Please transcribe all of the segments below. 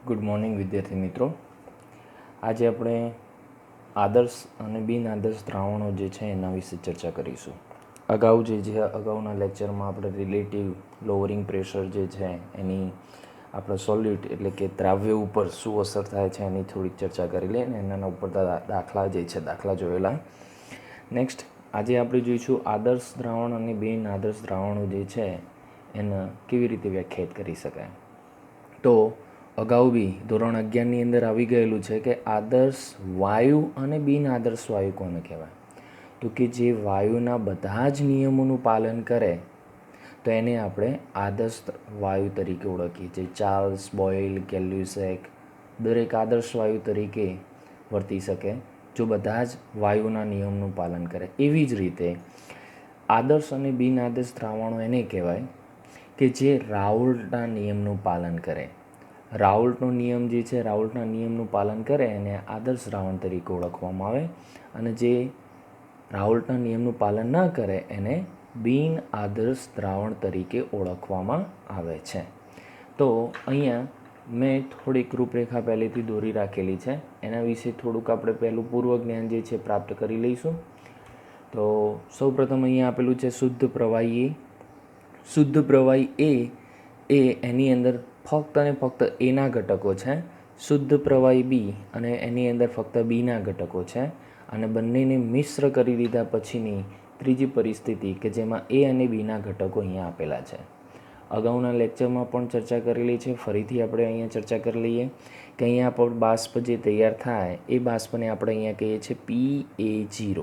Good morning વિદ્યાર્થી મિત્રો. આજે આપણે આદર્શ અને બિન આદર્શ દ્રાવણો જે છે એના વિશે ચર્ચા કરીશું. અગાઉના લેક્ચરમાં આપણે રિલેટિવ લોવરિંગ પ્રેશર જે છે એની આપણે સોલ્યુટ એટલે કે દ્રાવ્ય ઉપર શું અસર થાય છે એની થોડીક ચર્ચા કરી લઈએ અને એના ઉપર દાખલા જોયેલા. નેક્સ્ટ આજે આપણે જોઈશું આદર્શ દ્રાવણ અને બિન આદર્શ દ્રાવણો જે છે એને કેવી રીતે વ્યાખ્યાયિત કરી શકાય. તો અગાઉ બી ધોરણ 11ની અંદર આવી ગયેલું છે કે આદર્શ વાયુ અને બિન આદર્શ વાયુ કોને કહેવાય. તો કે જે વાયુના બધા જ નિયમોનું પાલન કરે તો એને આપણે આદર્શ વાયુ તરીકે ઓળખીએ છીએ. ચાર્લ્સ બોyle, ગેલ્યુસેક દરેક આદર્શ વાયુ તરીકે વર્તી શકે જો બધા જ વાયુના નિયમનું પાલન કરે. એવી જ રીતે આદર્શ અને બિન આદર્શ દ્રાવણો એને કહેવાય કે જે રાઉલ્ટના નિયમનું પાલન કરે. રાઉલ્ટનો નિયમ જે છે રાઉલ્ટના નિયમનું પાલન કરે એને આદર્શ દ્રાવણ તરીકે ઓળખવામાં આવે અને જે રાઉલ્ટના નિયમનું પાલન ન કરે એને બિન આદર્શ દ્રાવણ તરીકે ઓળખવામાં આવે છે. તો અહીંયા મેં થોડીક રૂપરેખા પહેલેથી દોરી રાખેલી છે. એના વિશે થોડુંક આપણે પહેલું પૂર્વ જ્ઞાન જે છે પ્રાપ્ત કરી લઈશું. તો સૌપ્રથમ અહીંયા આપેલું છે શુદ્ધ પ્રવાહી એ. શુદ્ધ પ્રવાહી એ એની અંદર ફક્ત અને ફક્ત એના ઘટકો છે. શુદ્ધ પ્રવાહી બી અને એની અંદર ફક્ત બીના ઘટકો છે. અને બંનેને મિશ્ર કરી દીધા પછીની ત્રીજી પરિસ્થિતિ કે જેમાં એ અને બીના ઘટકો અહીંયા આપેલા છે. અગાઉના લેક્ચરમાં પણ ચર્ચા કરેલી છે. ફરીથી આપણે અહીંયા ચર્ચા કરી લઈએ કે અહીંયા પણ બાષ્પ જે તૈયાર થાય એ બાષ્પને આપણે અહીંયા કહીએ છીએ PA0.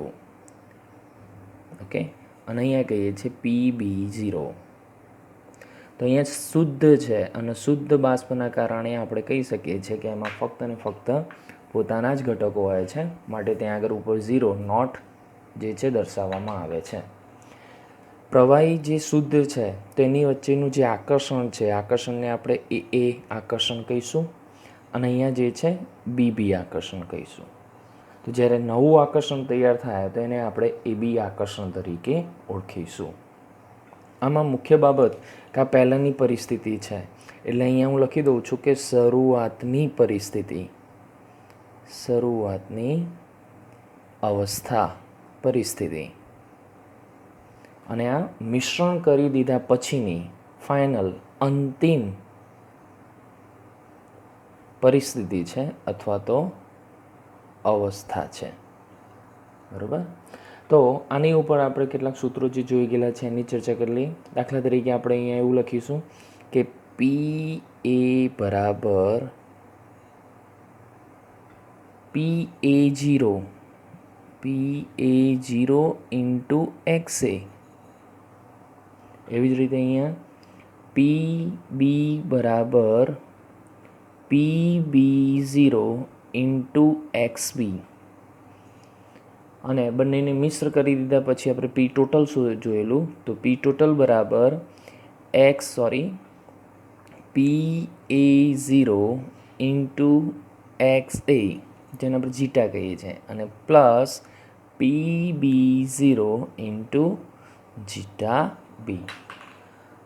ઓકે, અને અહીંયા કહીએ છીએ PB0. તો અહીંયા શુદ્ધ છે અને શુદ્ધ બાષ્પના કારણે આપણે કહી શકીએ છીએ કે એમાં ફક્ત અને ફક્ત પોતાના જ ઘટકો હોય છે. માટે ત્યાં આગળ ઉપર 0 નોટ જે છે દર્શાવવામાં આવે છે. પ્રવાહી જે શુદ્ધ છે તેની વચ્ચેનું જે આકર્ષણ છે આકર્ષણને આપણે એ આકર્ષણ કહીશું અને અહીંયા જે છે BB આકર્ષણ કહીશું. તો જ્યારે નવું આકર્ષણ તૈયાર થાય તો એને આપણે AB આકર્ષણ તરીકે ઓળખીશું. આમાં મુખ્ય બાબત કે આ પહેલાંની પરિસ્થિતિ છે એટલે અહીંયા હું લખી દઉં છું કે શરૂઆતની પરિસ્થિતિ અને આ મિશ્રણ કરી દીધા પછીની ફાઇનલ અંતિમ પરિસ્થિતિ છે અથવા તો અવસ્થા છે. બરાબર. તો આની ઉપર આપણે કેટલાક સૂત્રો જે જોઈ ગયેલા છે એની ચર્ચા કરી લઈએ. દાખલા તરીકે આપણે અહીંયા એવું લખીશું કે PA બરાબર PA0 ઇન્ટુ XA. એવી જ રીતે અહીંયા PB બરાબર PB0 ઇન્ટુ XB. અને બંનેને મિશ્ર કરી દીધા પછી આપણે P ટોટલ શું જોયેલું તો P ટોટલ બરાબર PA0 ઇન્ટુ XA જેને આપણે જીટા કહીએ છીએ અને પ્લસ PB0 ઇન્ટુ જીટા B.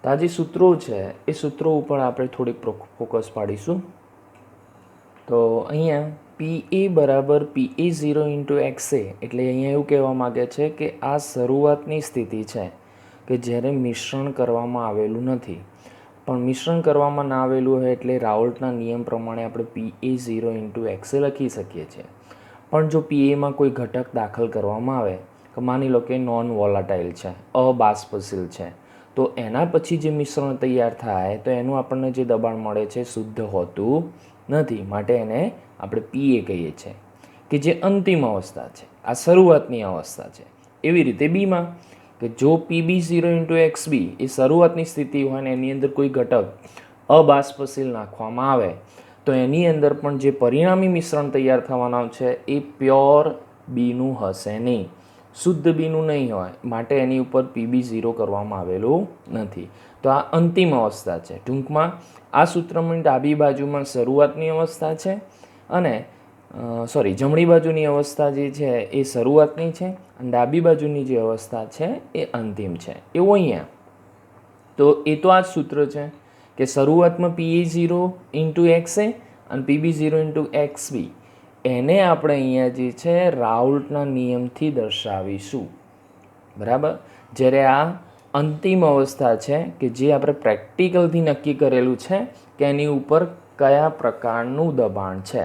તો આ જે સૂત્રો છે એ સૂત્રો ઉપર આપણે થોડીક ફોકસ પાડીશું. તો અહીંયા PA બરાબર PA0 ઇન્ટુ XA એટલે અહીંયા એવું કહેવા માગે છે કે આ શરૂઆતની સ્થિતિ છે કે જ્યારે મિશ્રણ કરવામાં આવેલું નથી. પણ મિશ્રણ કરવામાં ના આવેલું હોય એટલે રાઉલ્ટના નિયમ પ્રમાણે આપણે PA0 ઇન્ટુ XA લખી શકીએ છીએ. પણ જો PAમાં કોઈ ઘટક દાખલ કરવામાં આવે તો માની લો કે નોન વોલાટાઇલ છે, અબાષ્પશીલ છે, તો એના પછી જે મિશ્રણ તૈયાર થાય તો એનું આપણને જે દબાણ મળે છે શુદ્ધ હોતું નથી. માટે એને આપણે PA કહીએ છીએ કે જે અંતિમ અવસ્થા છે, આ શરૂઆતની અવસ્થા છે. એવી રીતે બીમાં કે જો PB0 ઇન્ટુ XB એ શરૂઆતની સ્થિતિ હોય ને એની અંદર કોઈ ઘટક અબાષ્પશીલ નાખવામાં આવે તો એની અંદર પણ જે પરિણામી મિશ્રણ તૈયાર થવાનું છે એ પ્યોર બીનું હશે નહીં, શુદ્ધ બીનું નહીં હોય. માટે એની ઉપર PB0 કરવામાં આવેલું નથી. તો આ અંતિમ અવસ્થા છે. ટૂંકમાં આ સૂત્રની ડાબી બાજુમાં શરૂઆતની અવસ્થા છે અને જમણી બાજુની અવસ્થા જે છે એ શરૂઆતની છે અને ડાબી બાજુની જે અવસ્થા છે એ અંતિમ છે. એવું અહીંયા તો એ તો આ જ સૂત્ર છે કે શરૂઆતમાં PA0 ઇન્ટુ XA અને PB0 × XB એને આપણે અહીંયા જે છે રાઉલ્ટના નિયમથી દર્શાવીશું. બરાબર. જ્યારે આ અંતિમ અવસ્થા છે કે જે આપણે પ્રેક્ટિકલથી નક્કી કરેલું છે કે એની ઉપર કયા પ્રકારનું દબાણ છે.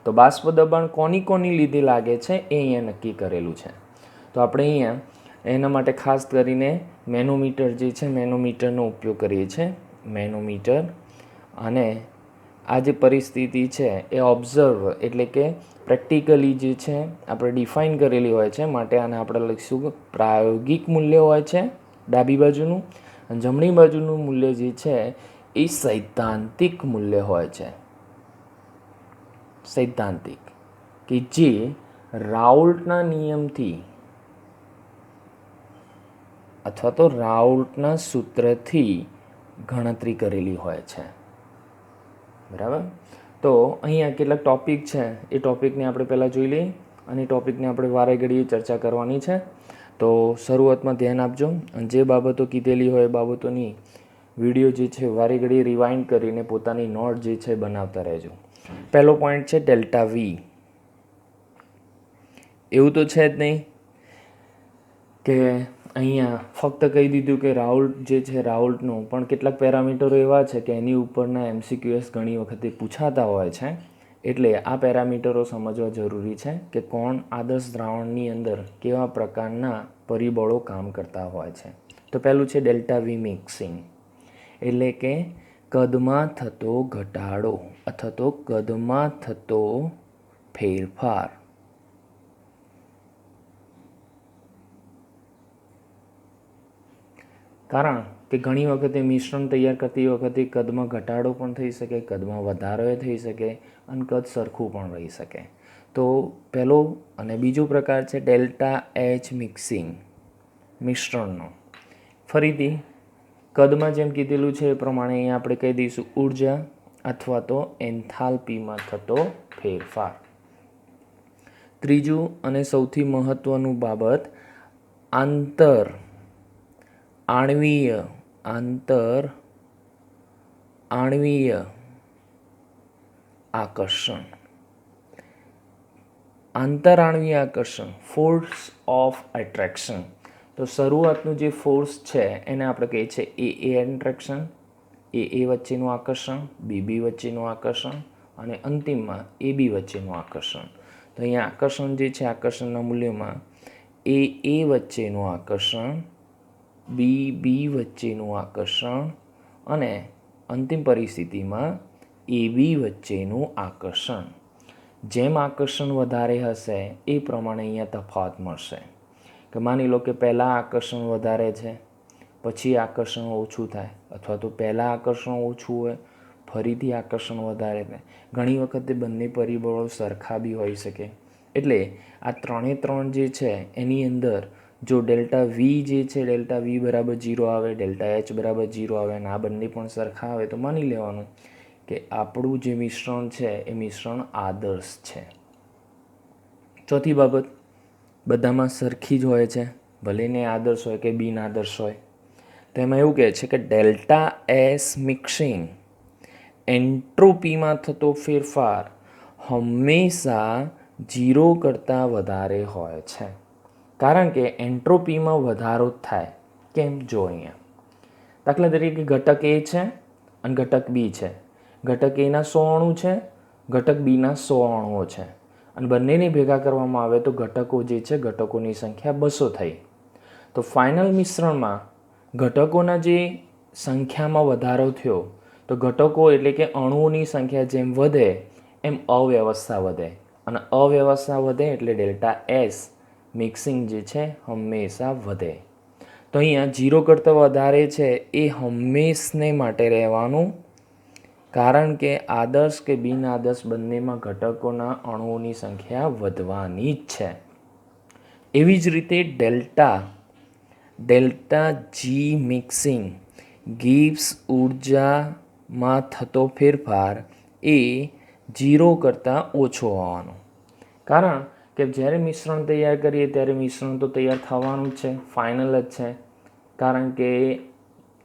તો બાષ્પ દબાણ કોની લીધે લાગે છે એ અહીંયા નક્કી કરેલું છે. તો આપણે અહીંયા એના માટે ખાસ કરીને મેનોમીટર જે છે મેનોમીટરનો ઉપયોગ કરીએ છીએ. મેનોમીટર અને આ જે પરિસ્થિતિ છે એ ઓબ્ઝર્વ એટલે કે પ્રેક્ટિકલી જે છે આપણે ડિફાઇન કરેલી હોય છે. માટે આને આપણે લખીશું પ્રાયોગિક મૂલ્ય હોય છે ડાબી બાજુનું, અને જમણી બાજુનું મૂલ્ય જે છે એ સૈદ્ધાંતિક મૂલ્ય હોય છે. સૈદ્ધાંતિક કે જે રાઉલ્ટના નિયમથી અથવા તો રાઉલ્ટના સૂત્રથી ગણતરી કરેલી હોય છે. બરાબર. તો અહીંયા કેટલાક ટોપિક છે એ ટોપિકને આપણે પહેલાં જોઈ લઈએ અને ટોપિકને આપણે વારે ઘડીએ ચર્ચા કરવાની છે. તો શરૂઆતમાં ધ્યાન આપજો અને જે બાબતો કીધેલી હોય એ બાબતોની વિડીયો જે છે વારે ઘડીએ રિવાઇન્ડ કરીને પોતાની નોટ જે છે બનાવતા રહેજો. પહેલો પોઈન્ટ છે ડેલ્ટા વી. એવું તો છે જ નહીં કે અહીંયા ફક્ત કહી દીધું કે રાઉલ્ટ જે છે રાઉલ્ટનું પણ કેટલાક પેરામીટરો એવા છે કે એની ઉપરના MCQs ઘણી વખતે પૂછાતા હોય છે. એટલે આ પેરામીટરો સમજવા જરૂરી છે કે કોણ આદર્શ દ્રાવણની અંદર કેવા પ્રકારના પરિબળો કામ કરતા હોય છે. તો પહેલું છે ડેલ્ટા વી મિક્સિંગ, એટલે કે કદમાં થતો ઘટાડો અથવા તો કદમાં થતો ફેરફાર. કારણ કે ઘણી વખતે મિશ્રણ તૈયાર કરતી વખતે કદમાં ઘટાડો પણ થઈ શકે, કદમાં વધારો થઈ શકે અને કદ સરખું પણ રહી શકે. તો પહેલો અને બીજો પ્રકાર છે ડેલ્ટા એચ મિક્સિંગ, મિશ્રણનો. ફરીથી કદમાં જેમ કીધેલું છે એ પ્રમાણે અહીંયા આપણે કહી દઈશું ઉર્જા અથવા તો એન્થાલ્પીમાં થતો ફેરફાર. ત્રીજું અને સૌથી મહત્ત્વનું બાબત આણ્વીય આકર્ષણ. આંતરાણ્વીય આકર્ષણ, ફોર્સ ઓફ એટ્રેક્શન. તો શરૂઆતનું જે ફોર્સ છે એને આપણે કહીએ છીએ AA એટ્રેક્શન, AA વચ્ચેનું આકર્ષણ, BB વચ્ચેનું આકર્ષણ અને અંતિમમાં AB વચ્ચેનું આકર્ષણ. તો અહીંયા આકર્ષણ જે છે આકર્ષણના મૂલ્યોમાં AA વચ્ચેનું આકર્ષણ, BB વચ્ચેનું આકર્ષણ અને અંતિમ પરિસ્થિતિમાં AB વચ્ચેનું આકર્ષણ. જેમ આકર્ષણ વધારે હશે એ પ્રમાણે અહીંયા તફાવત મળશે. કે માની લો કે પહેલાં આકર્ષણ વધારે છે પછી આકર્ષણ ઓછું થાય, અથવા તો પહેલાં આકર્ષણ ઓછું હોય ફરીથી આકર્ષણ વધારે થાય. ઘણી વખતે બંને પરિબળો સરખા બી હોઈ શકે. એટલે આ ત્રણ જે છે એની અંદર જો ડેલ્ટા વી જે છે ડેલ્ટા વી બરાબર 0 આવે, ડેલ્ટા એચ બરાબર 0 આવે અને આ બંને પણ સરખા આવે તો માની લેવાનું કે આપણું જે મિશ્રણ છે એ મિશ્રણ આદર્શ છે. ચોથી બાબત, બધામાં સરખી જ હોય છે, ભલે ને આદર્શ હોય કે બિન આદર્શ હોય. તો એમાં એવું કહે છે કે ડેલ્ટા એસ મિક્સિંગ એન્ટ્રોપીમાં થતો ફેરફાર હંમેશા 0 કરતાં વધારે હોય છે. કારણ કે એન્ટ્રોપીમાં વધારો જ થાય. કેમ? જો અહીંયા દાખલા તરીકે ઘટક A છે અને ઘટક B છે. ઘટક Aના 100 અણુ છે, ઘટક Bના 100 અણુઓ છે અને બંનેને ભેગા કરવામાં આવે તો ઘટકો જે છે ઘટકોની સંખ્યા 200 થઈ. તો ફાઇનલ મિશ્રણમાં ઘટકોના જે સંખ્યામાં વધારો થયો તો ઘટકો એટલે કે અણુઓની સંખ્યા જેમ વધે એમ અવ્યવસ્થા વધે અને અવ્યવસ્થા વધે એટલે ડેલ્ટા એસ મિક્સિંગ જે છે હંમેશા વધે. તો અહીંયા 0 કરતાં વધારે છે એ હંમેશને માટે રહેવાનું, કારણ કે આદર્શ કે બિન આદર્શ બંનેમાં ઘટકોના અણુઓની સંખ્યા વધવાની જ છે. એવી જ રીતે ડેલ્ટા જી મિક્સિંગ ગિબ્સ ઉર્જામાં થતો ફેરફાર એ 0 કરતાં ઓછો હોવાનો. કારણ કે જ્યારે મિશ્રણ તૈયાર કરીએ ત્યારે મિશ્રણ તો તૈયાર થવાનું જ છે, ફાઇનલ જ છે. કારણ કે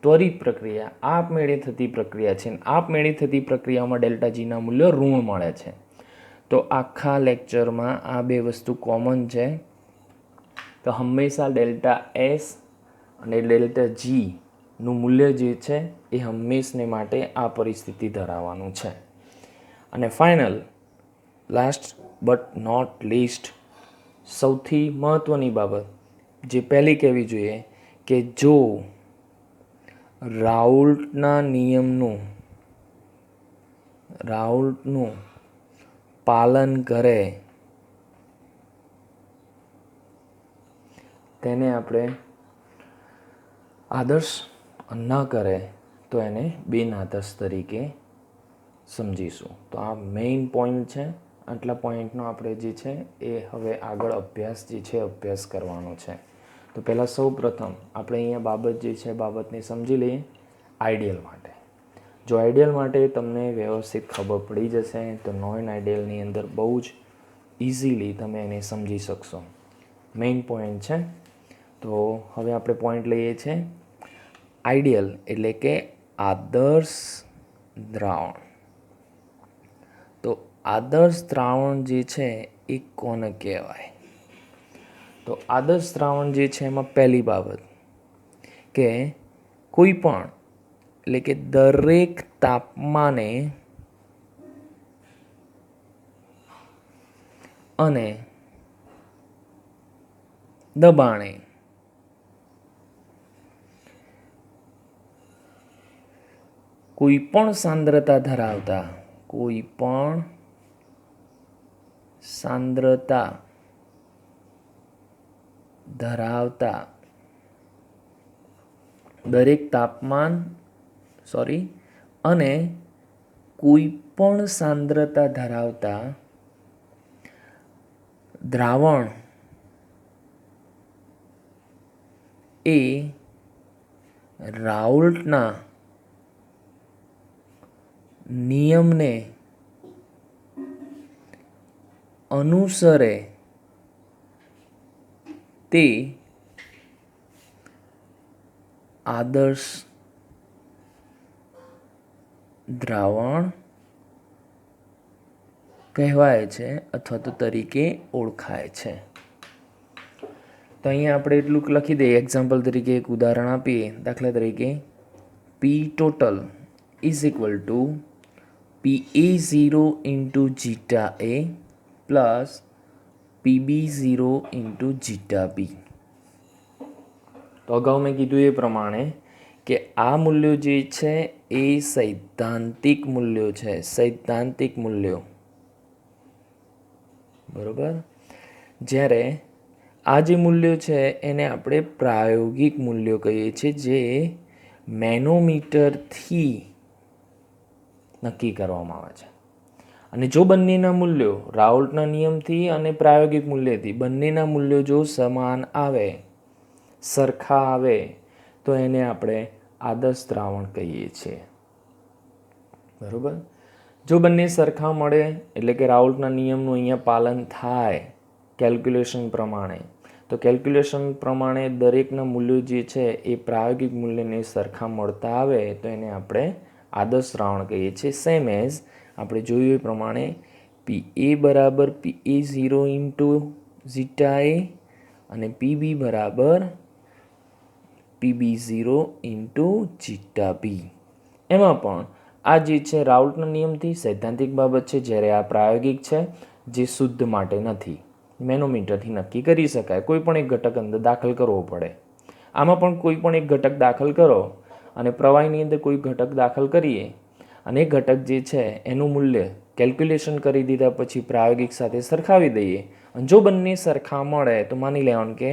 ત્વરિત પ્રક્રિયા આપમેળે થતી પ્રક્રિયા છે. આપમેળે થતી પ્રક્રિયામાં ડેલ્ટા જીના મૂલ્યો ઋણ મળે છે. તો આખા લેક્ચરમાં આ બે વસ્તુ કોમન છે. તો હંમેશા ડેલ્ટા એસ અને ડેલ્ટા જીનું મૂલ્ય જે છે એ હંમેશને માટે આ પરિસ્થિતિ ધરાવવાનું છે. અને final last but not least સૌથી મહત્ત્વની બાબત જે પહેલી કહેવી જોઈએ કે જો રાઉલ્ટનું પાલન કરે તેને આપણે આદર્શ ન કરે તો એને બિનઆદર્શ તરીકે સમજીશું. તો આ મેઇન પોઈન્ટ છે. આટલા પોઈન્ટનો આપણે જે છે એ હવે આગળ અભ્યાસ કરવાનો છે. તો પહેલાં સૌ પ્રથમ આપણે અહીંયા બાબત જે છે બાબતને સમજી લઈએ. આઈડિયલ માટે જો આઈડિયલ માટે તમને વ્યવસ્થિત ખબર પડી જશે તો નોન આઈડિયલની અંદર બહુ જ ઇઝીલી તમે એને સમજી શકશો. મેઇન પોઈન્ટ છે. તો હવે આપણે પોઈન્ટ લઈએ છીએ આઈડિયલ એટલે કે આદર્શ દ્રાવણ. તો આદર્શ દ્રાવણ જે છે એ કોને કહેવાય? તો આદર્શ દ્રાવણ જે છે એમાં પહેલી બાબત કે કોઈ પણ એટલે કે દરેક તાપમાને અને દબાણે કોઈ પણ સાંદ્રતા ધરાવતા દરેક તાપમાન અને કોઈ પણ સાંદ્રતા ધરાવતા દ્રાવણ એ રાઉલ્ટના નિયમને અનુસરે તે આદર્શ દ્રાવણ કહેવાય છે અથવા તો તરીકે ઓળખાય છે. તો અહીંયા આપણે એટલું લખી દઈએ. એક્ઝામ્પલ તરીકે એક ઉદાહરણ આપીએ. દાખલા તરીકે P total is equal to PA0 into zeta A plus PB0 into zeta B. તો અગાઉ મેં કીધું એ પ્રમાણે કે આ મૂલ્યો જે છે એ સૈદ્ધાંતિક મૂલ્યો બરોબર. જ્યારે આ જે મૂલ્યો છે એને આપણે પ્રાયોગિક મૂલ્યો કહીએ છીએ જે મેનોમીટરથી નક્કી કરવામાં આવે છે. અને જો બંનેના મૂલ્યો રાઉલ્ટના નિયમથી અને પ્રાયોગિક મૂલ્યથી બંનેના મૂલ્યો જો સમાન આવે સરખા આવે તો એને આપણે આદર્શ દ્રાવણ કહીએ છીએ. બરાબર. જો બંને સરખા મળે એટલે કે રાઉલ્ટના નિયમનું અહીંયા પાલન થાય કેલ્ક્યુલેશન પ્રમાણે, તો કેલ્ક્યુલેશન પ્રમાણે દરેકના મૂલ્યો જે છે એ પ્રાયોગિક મૂલ્યને સરખા મળતા આવે તો એને આપણે આદર્શ દ્રાવણ કહીએ છીએ. સેમ એઝ આપણે જોયું એ પ્રમાણે PA બરાબર PA0 ઇન્ટુ ઝીટા એ અને PB બરાબર PB0 ઇન્ટુ જીટા બી. એમાં પણ આ જે છે રાઉલ્ટના નિયમથી સૈદ્ધાંતિક બાબત છે, જ્યારે આ પ્રાયોગિક છે જે શુદ્ધ માટે નથી, મેનોમીટરથી નક્કી કરી શકાય. કોઈ પણ એક ઘટક અંદર દાખલ કરવો પડે. આમાં પણ કોઈ પણ એક ઘટક દાખલ કરો અને પ્રવાહીની અંદર કોઈ ઘટક દાખલ કરીએ અને એ ઘટક જે છે એનું મૂલ્ય કેલ્ક્યુલેશન કરી દીધા પછી પ્રાયોગિક સાથે સરખાવી દઈએ અને જો બંને સરખા મળે તો માની લેવાનું કે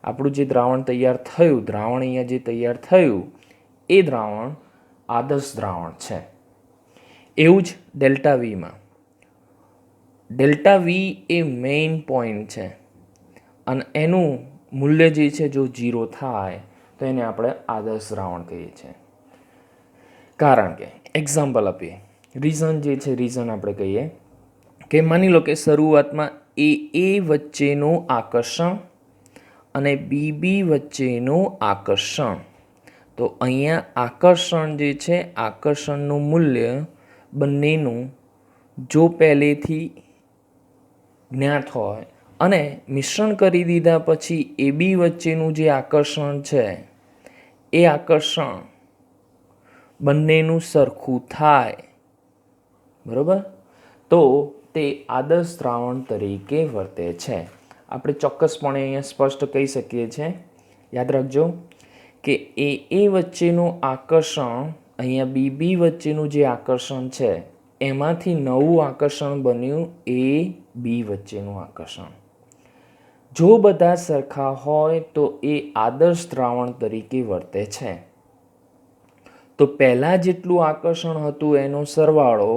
આપણું જે દ્રાવણ તૈયાર થયું, દ્રાવણ અહીંયા જે તૈયાર થયું એ દ્રાવણ આદર્શ દ્રાવણ છે. એવું જ ડેલ્ટા વીમાં ડેલ્ટા વી એ મેઇન પોઈન્ટ છે અને એનું મૂલ્ય જે છે જો 0 થાય તો એને આપણે આદર્શ દ્રાવણ કહીએ છીએ. કારણ કે એક્ઝામ્પલ આપીએ, રીઝન જે છે રીઝન આપણે કહીએ કે માની લો કે શરૂઆતમાં એ વચ્ચેનું આકર્ષણ અને BB વચ્ચેનું આકર્ષણ, તો તો અહીંયા આકર્ષણ જે છે, આકર્ષણનું મૂલ્ય બંનેનું જો પહેલેથી જ્ઞાત હોય અને મિશ્રણ કરી દીધા પછી એ બી વચ્ચેનું જે આકર્ષણ છે એ આકર્ષણ બંનેનું સરખું થાય, બરાબર, તો તે આદર્શ દ્રાવણ તરીકે વર્તે છે. આપણે ચોક્કસપણે અહીંયા સ્પષ્ટ કહી શકીએ છીએ, યાદ રાખજો કે એ વચ્ચેનું આકર્ષણ, અહીંયા બી વચ્ચેનું જે આકર્ષણ છે એમાંથી નવું આકર્ષણ બન્યું એ બી વચ્ચેનું આકર્ષણ. જો બધા સરખા હોય તો એ આદર્શ દ્રાવણ તરીકે વર્તે છે. તો પહેલાં જેટલું આકર્ષણ હતું એનો સરવાળો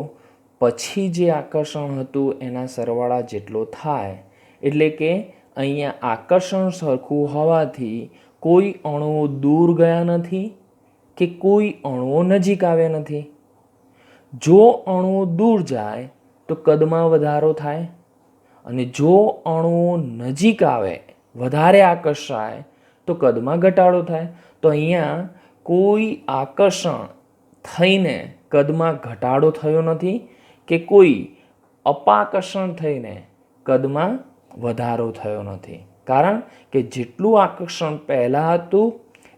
પછી જે આકર્ષણ હતું એના સરવાળા જેટલો થાય. એટલે કે અહીંયા આકર્ષણ સરખું હોવાથી કોઈ અણુઓ દૂર ગયા નથી કે કોઈ અણુઓ નજીક આવ્યા નથી. જો અણુઓ દૂર જાય તો કદમાં વધારો થાય અને જો અણુઓ નજીક આવે, વધારે આકર્ષાય તો કદમાં ઘટાડો થાય. તો અહીંયા કોઈ આકર્ષણ થઈને કદમાં ઘટાડો થયો નથી કે કોઈ અપાકર્ષણ થઈને કદમાં વધારો થયો નથી. કારણ કે જેટલું આકર્ષણ પહેલાં હતું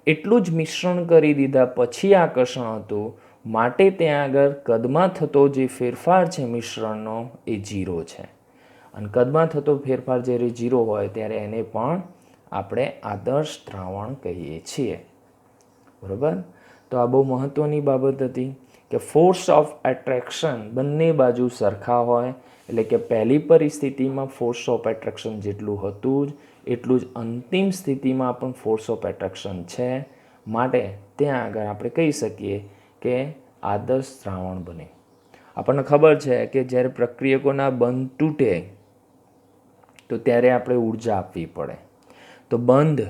એટલું જ મિશ્રણ કરી દીધા પછી આકર્ષણ હતું, માટે ત્યાં આગળ કદમાં થતો જે ફેરફાર છે મિશ્રણનો એ 0 છે. અને કદમાં થતો ફેરફાર જ્યારે 0 હોય ત્યારે એને પણ આપણે આદર્શ દ્રાવણ કહીએ છીએ, બરાબર. તો આ બહુ મહત્ત્વની બાબત હતી કે ફોર્સ ઓફ એટ્રેક્શન બંને બાજુ સરખા હોય, એટલે કે પહેલી પરિસ્થિતિમાં ફોર્સ ઓફ એટ્રેક્શન જેટલું હતું જ એટલું જ અંતિમ સ્થિતિમાં પણ ફોર્સ ઓફ એટ્રેક્શન છે. માટે ત્યાં આગળ આપણે કહી શકીએ કે આદર્શ દ્રાવણ બને. આપણને ખબર છે કે જ્યારે પ્રક્રિયકોના બંધ તૂટે તો ત્યારે આપણે ઉર્જા આપવી પડે. તો બંધ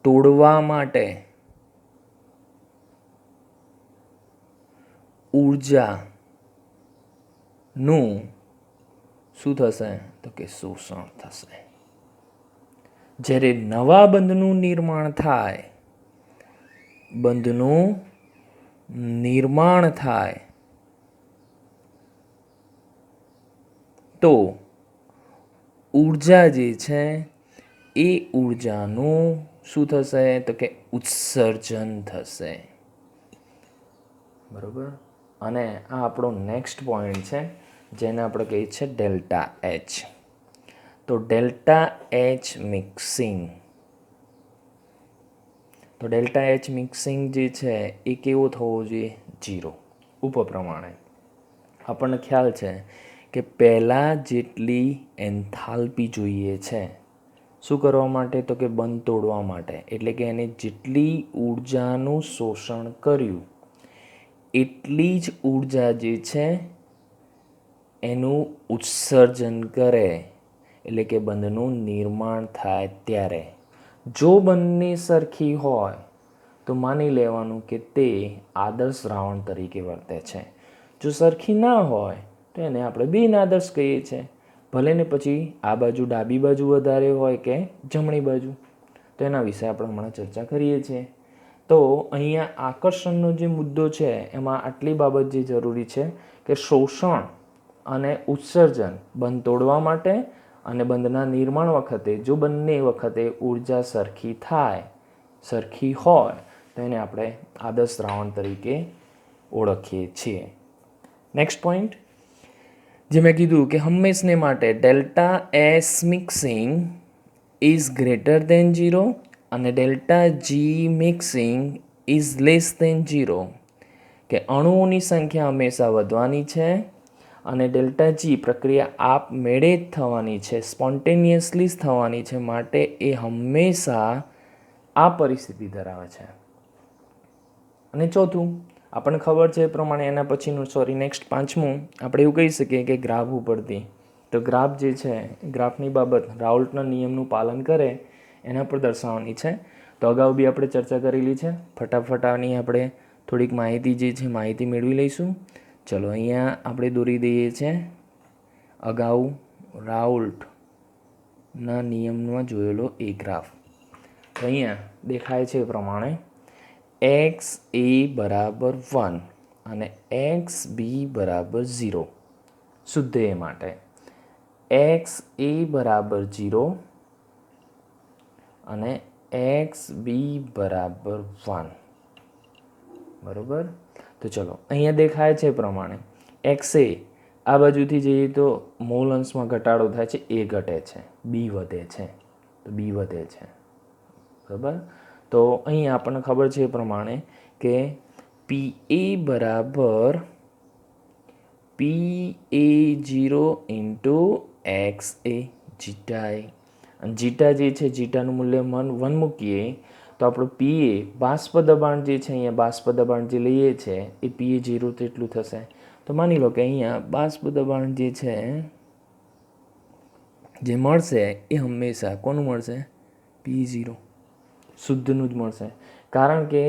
તોડવા માટે ઉર્જાનું શું થશે તો કે શોષણ થશે. જ્યારે નવા બંધનું નિર્માણ થાય, બંધનું નિર્માણ થાય તો ઉર્જા જે છે એ ઉર્જાનું શું થશે તો કે ઉત્સર્જન થશે, બરાબર. અને આ આપણો નેક્સ્ટ પોઈન્ટ છે જેને આપણે કહીએ છીએ ડેલ્ટા એચ. તો ડેલ્ટા એચ મિક્સિંગ, તો ડેલ્ટા એચ મિક્સિંગ જે છે એ કેવો થવો જોઈએ 0. ઉપપ્રમાણે આપણને ખ્યાલ છે કે પહેલાં જેટલી એન્થાલ્પી જોઈએ છે શું કરવા માટે તો કે બંધ તોડવા માટે, એટલે કે એને જેટલી ઉર્જાનું શોષણ કર્યું એટલી જ ઉર્જા જે છે એનું ઉત્સર્જન કરે, એટલે કે બંધનું નિર્માણ થાય ત્યારે. જો બંને સરખી હોય તો માની લેવાનું કે તે આદર્શ દ્રાવણ તરીકે વર્તે છે. જો સરખી ના હોય તો એને આપણે બિનઆદર્શ કહીએ છીએ. ભલે ને પછી આ બાજુ ડાબી બાજુ વધારે હોય કે જમણી બાજુ, તો એના વિશે આપણે હમણાં ચર્ચા કરીએ છીએ. તો અહીંયા આકર્ષણનો જે મુદ્દો છે એમાં આટલી બાબત જે જરૂરી છે કે શોષણ અને ઉત્સર્જન બંધ તોડવા માટે અને બંધના નિર્માણ વખતે જો બંને વખતે ઉર્જા સરખી થાય, સરખી હોય તો એને આપણે આદર્શ દ્રાવણ તરીકે ઓળખીએ છીએ. નેક્સ્ટ પોઈન્ટ જે મેં કીધું કે હંમેશને માટે delta S mixing is greater than 0 અને delta G mixing is less than 0, કે અણુઓની સંખ્યા હંમેશા વધવાની છે અને ડેલ્ટા જી પ્રક્રિયા આપમેળે જ થવાની છે, સ્પોન્ટેનિયસલી જ થવાની છે, માટે એ હંમેશા આ પરિસ્થિતિ ધરાવે છે. અને ચોથું આપણને ખબર છે એ પ્રમાણે એના પછીનું નેક્સ્ટ 5મું આપણે એવું કહી શકીએ કે ગ્રાફ ઉપરથી. તો ગ્રાફ જે છે ગ્રાફની બાબત રાઉલ્ટના નિયમનું પાલન કરે એના પર દર્શાવવાની છે. તો અગાઉ બી આપણે ચર્ચા કરેલી છે, ફટાફટ આની આપણે થોડીક માહિતી જે છે માહિતી મેળવી લઈશું. ચલો અહીંયા આપણે દોરી દઈએ છીએ અગાઉ રાઉલ્ટના નિયમમાં જોયેલો એ ગ્રાફ. તો અહીંયા દેખાય છે એ પ્રમાણે એક્સ એ બરાબર 1 અને એક્સ બી બરાબર 0 શુદ્ધ એ માટે એક્સ એ બરાબર 0 અને એક્સ બી બરાબર 1 બરાબર. તો ચલો અહીંયા દેખાય છે એ પ્રમાણે એક્સ એ આ બાજુથી જઈએ તો મૂળ અંશમાં ઘટાડો થાય છે, એ ઘટે છે, બી વધે છે, તો બી વધે છે. બરાબર. તો અહીં આપણને ખબર છે એ પ્રમાણે કે પી એ બરાબર PA0 ઇન્ટુ એક્સ એ જીટા એ, અને જીટા જે છે જીટાનું મૂલ્ય 1 મૂકીએ તો આપણું પીએ બાષ્પ દબાણ જે છે અહીંયા બાષ્પ દબાણ જે લઈએ છે એ PA0 તેટલું થશે. તો માની લો કે અહીંયા બાષ્પ દબાણ જે છે જે મળશે એ હંમેશા કોનું મળશે? PA0 શુદ્ધનું જ મળશે. કારણ કે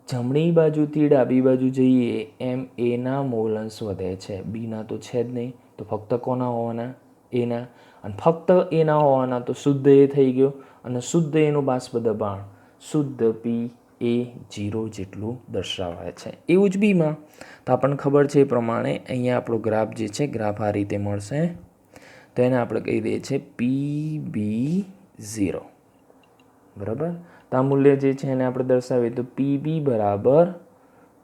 જમણી બાજુથી ડાબી બાજુ જઈએ એમ એના મોલ અંશ વધે છે, બીના તો છે જ નહીં, તો ફક્ત કોના હોવાના? એના. અને ફક્ત એના હોવાના તો શુદ્ધ એ થઈ ગયો, અને શુદ્ધ એનું બાષ્પ દબાણ શુદ્ધ PA0 જેટલું દર્શાવાય છે. એવું જ બીમાં તો આપણને ખબર છે એ પ્રમાણે અહીંયા આપણો ગ્રાફ જે છે ગ્રાફ આ રીતે મળશે. તો એને આપણે કહી દઈએ છીએ PB0. બરાબર. તો આ મૂલ્ય જે છે એને આપણે દર્શાવીએ તો PB બરાબર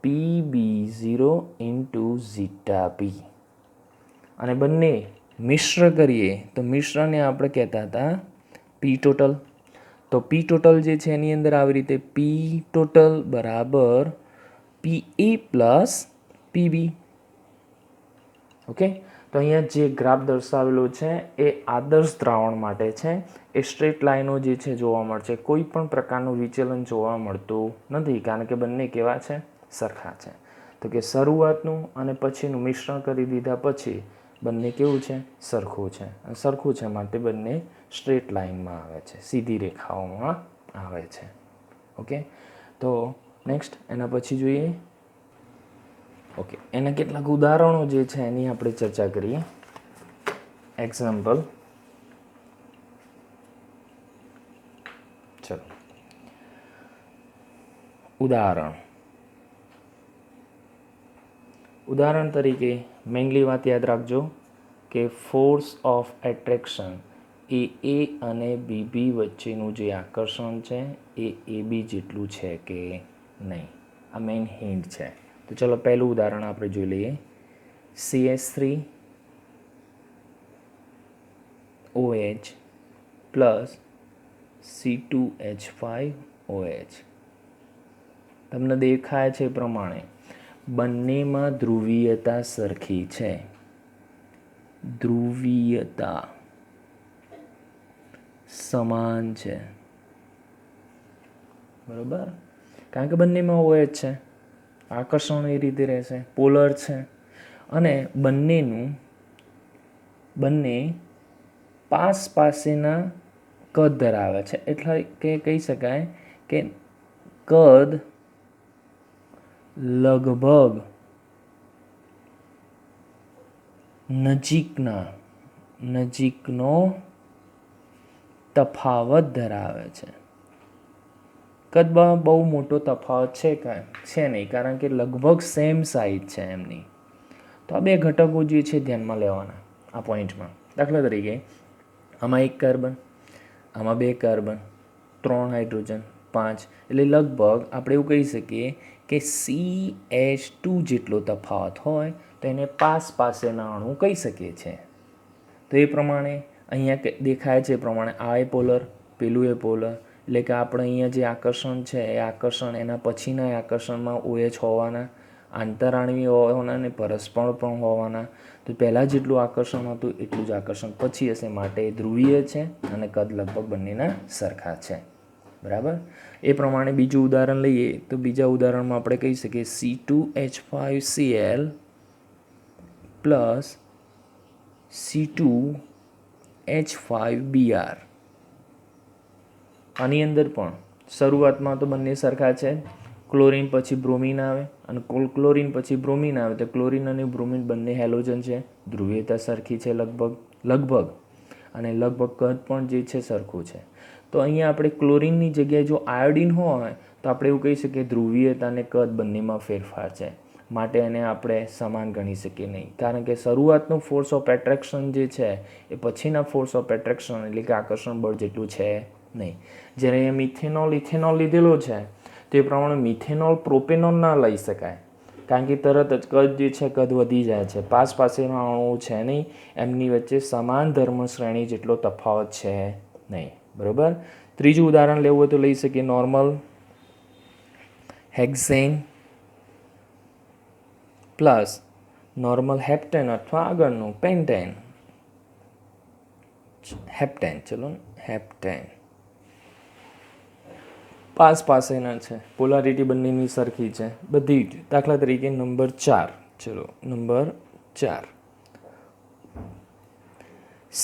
PB0 ઇન્ટુ ઝીટા પી, અને બંને મિશ્ર કરીએ તો મિશ્રને આપણે કહેતા હતા પી ટોટલ. તો પી ટોટલ જે છે એની અંદર આવી રીતે પી ટોટલ બરાબર PA પ્લસ PB. ઓકે. તો અહીંયા જે ગ્રાફ દર્શાવેલો છે એ આદર્શ દ્રાવણ માટે છે. એ સ્ટ્રેટ લાઈનો જે છે જોવા મળશે, કોઈ પણ પ્રકારનું વિચલન જોવા મળતું નથી, કારણ કે બંને કેવા છે? સરખા છે. તો કે શરૂઆતનું અને પછીનું મિશ્રણ કરી દીધા પછી બંને કેવું છે? સરખું છે. અને સરખું છે માટે બંને સ્ટ્રેટ લાઇનમાં આવે છે, સીધી રેખાઓમાં આવે છે. ઓકે. તો નેક્સ્ટ એના પછી જોઈએ. ઓકે, એના કેટલાક ઉદાહરણો જે છે એની આપણે ચર્ચા કરીએ. એક્ઝામ્પલ. ચલો ઉદાહરણ તરીકે મેઇનલી વાત યાદ રાખજો કે ફોર્સ ઓફ એટ્રેક્શન એ એ અને બીબી વચ્ચેનું જે આકર્ષણ છે એ એબી જેટલું છે કે નહીં, આ મેઇન હિન્ટ છે. તો ચલો પહેલું ઉદાહરણ આપણે જોઈ લઈએ. CH3OH plus C2H5OH. તમને દેખાય છે પ્રમાણે બંનેમાં ધ્રુવીયતા સરખી છે. ધ્રુવીયતા સમાન છે. બરાબર. કારણ કે બંનેમાં OH છે, આકર્ષણ એ રીતે રહેશે, પોલર છે, અને બંને પાસેના કદ ધરાવે છે. એટલે કે કહી શકાય કે કદ લગભગ નજીકનો તફાવત ધરાવે છે. કદમાં બહુ મોટો તફાવત છે નહીં, કારણ કે લગભગ સેમ સાઇઝ છે એમની. તો આ બે ઘટકો જે છે ધ્યાનમાં લેવાના આ પોઈન્ટમાં. દાખલા તરીકે આમાં 1 કાર્બન, આમાં 2 કાર્બન, 3 હાઇડ્રોજન, 5, એટલે લગભગ આપણે એવું કહી શકીએ કે CH2 જેટલો તફાવત હોય તો એને પાસેના અણુ કહી શકીએ છીએ. તો એ પ્રમાણે અહીંયા દેખાય છે એ પ્રમાણે આ એ પોલર, પેલું એ પોલર, એટલે કે આપણે અહીંયા જે આકર્ષણ છે એ આકર્ષણ એના પછીના આકર્ષણમાં OH હોવાના, આંતરાણવીય હોવાના અને પરસ્પર પણ હોવાના. તો પહેલાં જેટલું આકર્ષણ હતું એટલું જ આકર્ષણ પછી હશે, માટે ધ્રુવીય છે અને કદ લગભગ બંનેના સરખા છે. બરાબર. એ પ્રમાણે બીજું ઉદાહરણ લઈએ તો બીજા ઉદાહરણમાં આપણે કહી શકીએ C2H5Cl પ્લસ C2H5Br. આની અંદર પણ શરૂઆતમાં તો બંને સરખા છે. ક્લોરીન પછી બ્રોમિન આવે, અને ક્લોરીન પછી બ્રોમિન આવે તો ક્લોરીન અને બ્રોમિન બંને હેલોજન છે, ધ્રુવીયતા સરખી છે લગભગ, અને લગભગ કદ પણ જે છે સરખું છે. તો અહીંયા આપણે ક્લોરિનની જગ્યાએ જો આયોડિન હોય તો આપણે એવું કહી શકીએ ધ્રુવીયતા અને કદ બંનેમાં ફેરફાર છે, માટે એને આપણે સમાન ગણી શકીએ નહીં, કારણ કે શરૂઆતનું ફોર્સ ઓફ એટ્રેક્શન જે છે એ પછીના ફોર્સ ઓફ એટ્રેક્શન એટલે કે આકર્ષણ બળ જેટલું છે નહીં. જ્યારે અહીંયા મિથેનોલ ઇથેનોલ લીધેલો છે તો એ પ્રમાણે મિથેનોલ પ્રોપેનોલ ના લઈ શકાય, કારણ કે તરત જ કદ જે છે કદ વધી જાય છે, પાસેના અણુઓ છે નહીં, એમની વચ્ચે સમાન ધર્મ શ્રેણી જેટલો તફાવત છે નહીં. બરાબર. ત્રીજું ઉદાહરણ લેવું હોય તો લઈ શકીએ normal hexane plus normal heptane અથવા આગળનું પેન્ટેન. હેપ્ટેન, ચલો હેપ્ટેન પાસેના છે, પોલારિટી બંનેની સરખી છે બધી જ. દાખલા તરીકે નંબર 4, ચલો number 4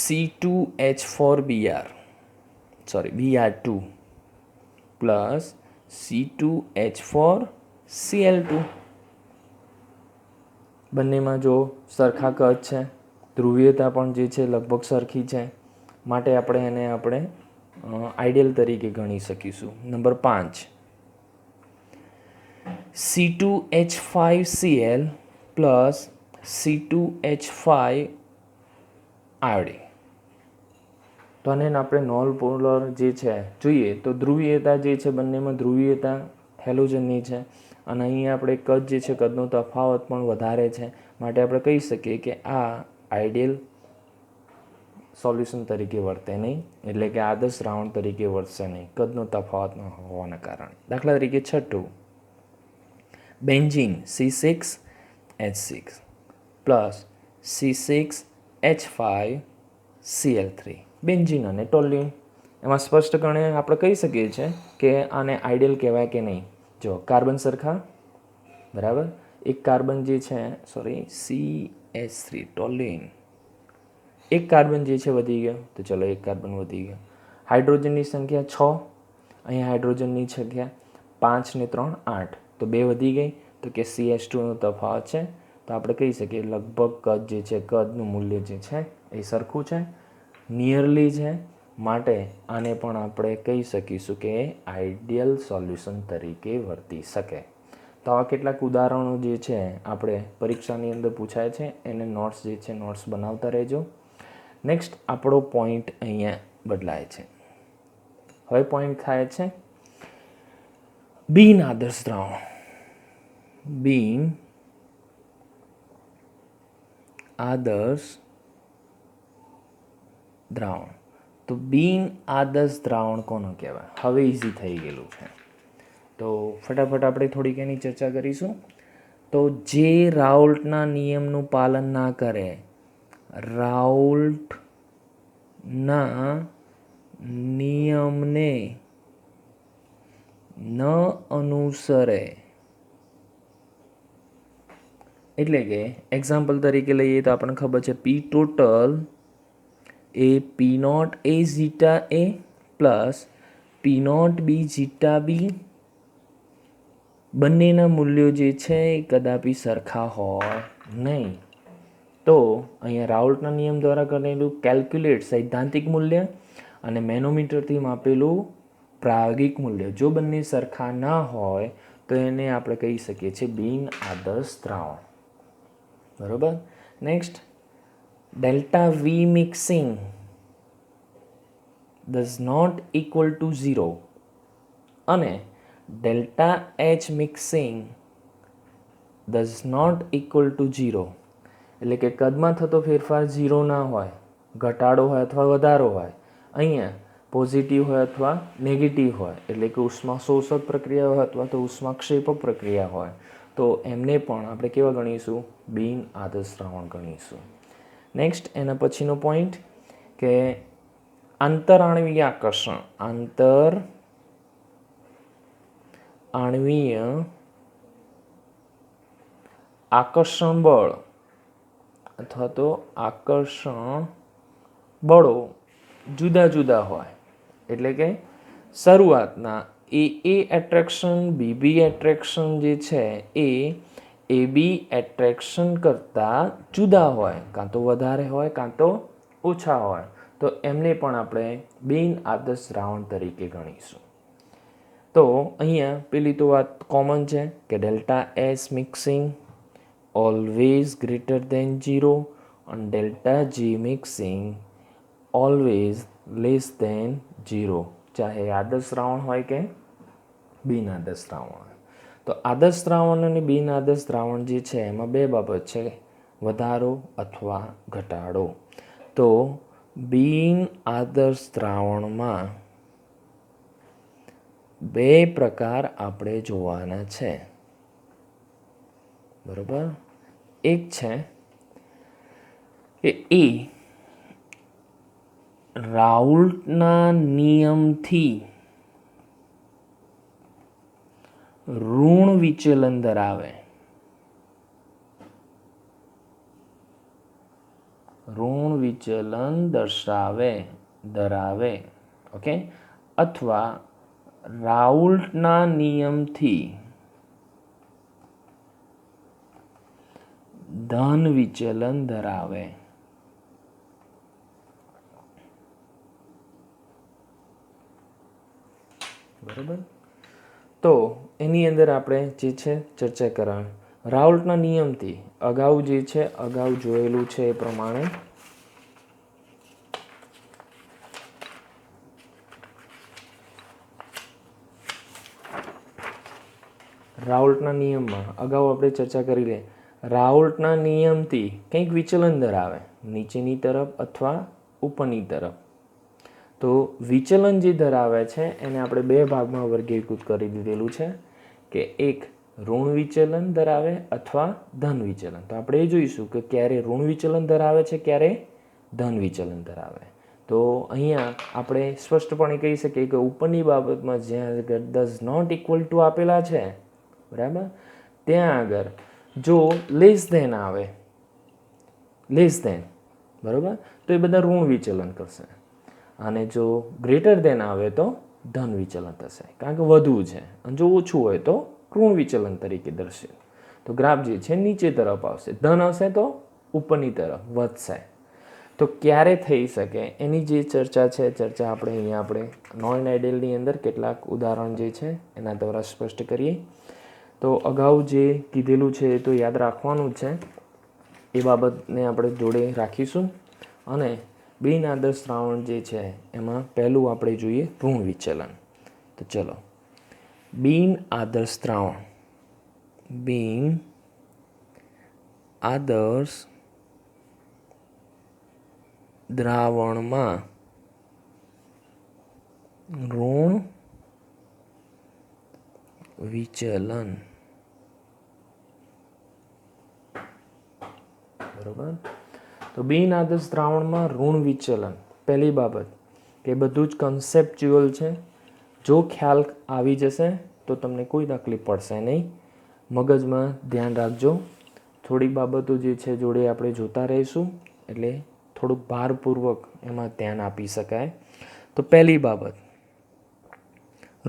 C2H4Br Br2 plus C2H4Cl2. બંનેમાં જો સરખા કદ છે, ધ્રુવીયતા પણ જે છે લગભગ સરખી છે, માટે આપણે એને આઈડિયલ તરીકે ગણી શકીશું. Number 5 C2H5Cl plus C2H5 iodine. તો આને આપણે નોન પોલર જે છે જોઈએ તો ધ્રુવીયતા જે છે બંનેમાં ધ્રુવીયતા હેલોજનની છે, અને અહીંયા આપણે કદ જે છે કદનો તફાવત પણ વધારે છે, માટે આપણે કહી શકીએ કે આ આઈડિયલ સોલ્યુશન તરીકે વર્તે નહીં, એટલે કે આદર્શ દ્રાવણ તરીકે વર્તશે નહીં કદનો તફાવત ન હોવાના કારણે. દાખલા તરીકે 6 benzene C6H6 plus C6H5Cl3. Benzene અને ટોલ્યુઇન, એમાં સ્પષ્ટપણે આપણે કહી શકીએ છીએ કે આને આઈડિયલ કહેવાય કે નહીં. જો કાર્બન સરખા, બરાબર, એક કાર્બન જે છે CH3 ટોલ્યુઇન, એક કાર્બન જે છે વધી ગયો, તો ચલો એક કાર્બન વધી ગયો. હાઇડ્રોજનની સંખ્યા 6, અહીંયા હાઇડ્રોજનની સંખ્યા 5 ને 3 8, તો 2 વધી ગઈ, તો કે CH2નો તફાવત છે. તો આપણે કહી શકીએ લગભગ કદ જે છે કદનું મૂલ્ય જે છે એ સરખું છે, નિયરલી છે, માટે આને પણ આપણે કહી શકીશું કે આઈડિયલ સોલ્યુશન તરીકે વર્તી શકે. તો આવા કેટલાક ઉદાહરણો જે છે આપણે પરીક્ષાની અંદર પૂછાય છે, એને નોટ્સ જે છે નોટ્સ બનાવતા રહેજો. નેક્સ્ટ આપણો પોઈન્ટ અહીંયા બદલાય છે. હવે પોઈન્ટ થાય છે બિન આદર્શ દ્રાવણ. બિન આદર્શ દ્રાવણ. તો બિન આદર્શ દ્રાવણ કોનો કહેવાય? હવે ઇઝી થઈ ગયેલું છે, તો ફટાફટ આપણે થોડીક એની ચર્ચા કરીશું. તો જે રાઉલ્ટના નિયમનું પાલન ના કરે, રાઉલ્ટના નિયમને ન અનુસરે, એટલે કે એક્ઝામ્પલ તરીકે લઈએ તો આપણને ખબર છે પી ટોટલ એ P naught A zeta A plus P naught B zeta B, બંનેના મૂલ્યો જે છે એ કદાપી સરખા હોય નહીં. તો અહીંયા રાઉલ્ટના નિયમ દ્વારા કરેલું કેલ્ક્યુલેટ સૈદ્ધાંતિક મૂલ્ય અને મેનોમીટરથી માપેલું પ્રાયોગિક મૂલ્ય જો બંને સરખા ના હોય તો એને આપણે કહી શકીએ છીએ બિન આદર્શ દ્રાવણ. બરાબર. Next, delta V mixing does not equal to 0 અને delta H mixing does not equal to 0, એટલે કે કદમાં થતો ફેરફાર 0 ના હોય, ઘટાડો હોય અથવા વધારો હોય. અહીંયા પોઝિટિવ હોય અથવા નેગેટિવ હોય, એટલે કે ઉષ્મા શોષક પ્રક્રિયા હોય અથવા તો ઉષ્માક્ષેપક પ્રક્રિયા હોય, તો એમને પણ આપણે કેવા ગણીશું? બિન આદર્શ દ્રાવણ ગણીશું. નેક્સ્ટ, એના પછીનો પોઈન્ટ કે આંતરાણવીય આકર્ષણ. આણવીય આકર્ષણ બળ અથવા તો આકર્ષણ બળો જુદા જુદા હોય, એટલે કે શરૂઆતના એ એટ્રેક્શન બીબી એટ્રેક્શન જે છે એ એબી એટ્રેક્શન કરતાં જુદા હોય, કાં તો વધારે હોય કાં તો ઓછા હોય. તો એમને પણ આપણે બિન આદર્શ દ્રાવણ તરીકે ગણીશું. તો અહીંયા પેલી તો વાત કોમન છે કે delta S mixing always greater than 0 અને delta G mixing always less than 0, ચાહે આદર્શ દ્રાવણ હોય કે બિન આદર્શ દ્રાવણ હોય. તો આદર્શ દ્રાવણ અને બિન આદર્શ દ્રાવણ જે છે એમાં બે બાબત છે, વધારો અથવા ઘટાડો. તો બિન આદર્શ દ્રાવણમાં બે પ્રકાર આપણે જોવાના છે, બરોબર. એક છે કે એ રાઉલ્ટના નિયમથી ઋણ વિચલન ધરાવે, ઋણ વિચલન ધરાવે, ઓકે, અથવા રાઉલ્ટના નિયમથી ધન વિચલન ધરાવે. બરાબર. તો એની અંદર આપણે જે છે ચર્ચા કરવાની. રાઉલ્ટના નિયમથી અગાઉ જે છે અગાઉ જોયેલું છે એ પ્રમાણે રાઉલ્ટના નિયમમાં અગાઉ આપણે ચર્ચા કરી લે. રાઉલ્ટના નિયમથી કંઈક વિચલન ધરાવે નીચેની તરફ અથવા ઉપરની તરફ. તો વિચલન જે ધરાવે છે એને આપણે બે ભાગમાં વર્ગીકૃત કરી દીધેલું છે કે એક ઋણ વિચલન ધરાવે અથવા ધન વિચલન. તો આપણે એ જોઈશું કે ક્યારે ઋણ વિચલન ધરાવે છે, ક્યારે ધન વિચલન ધરાવે. તો અહીંયા આપણે સ્પષ્ટપણે કહી શકીએ કે ઉપરની બાબતમાં જ્યાં આગળ ડઝ નોટ ઇક્વલ ટુ આપેલા છે, બરાબર, ત્યાં આગળ જો લેસ ધેન આવે, લેસ ધેન, બરાબર, તો એ બધા ઋણ વિચલન કરશે. અને જો ગ્રેટર દેન આવે તો ધન વિચલન થશે, કારણ કે વધુ છે. અને જો ઓછું હોય તો ઋણ વિચલન તરીકે દર્શે. તો ગ્રાફ જે છે નીચે તરફ આવશે, ધન હશે તો ઉપરની તરફ વધશે. તો ક્યારે થઈ શકે એની જે ચર્ચા છે, ચર્ચા આપણે અહીંયા આપણે નોન આઇડિયલની અંદર કેટલાક ઉદાહરણ જે છે એના દ્વારા સ્પષ્ટ કરીએ. તો અગાઉ જે કીધેલું છે એ તો યાદ રાખવાનું જ છે, એ બાબતને આપણે જોડે રાખીશું. અને બિન આદર્શ દ્રાવણ જે છે એમાં પહેલું આપણે જોઈએ ઋણ વિચલન. તો ચલો, બિન આદર્શ દ્રાવણ, બિન આદર્શ દ્રાવણમાં ઋણ વિચલન, બરોબર. તો બિન આદર્શ દ્રાવણમાં ઋણ વિચલન, પહેલી બાબત કે બધું જ કન્સેપ્ચ્યુઅલ છે. જો ખ્યાલ આવી જશે તો તમને કોઈ તકલીફ પડશે નહીં. મગજમાં ધ્યાન રાખજો. થોડીક બાબતો જે છે જોડે આપણે જોતા રહીશું એટલે થોડુંક ભારપૂર્વક એમાં ધ્યાન આપી શકાય. તો પહેલી બાબત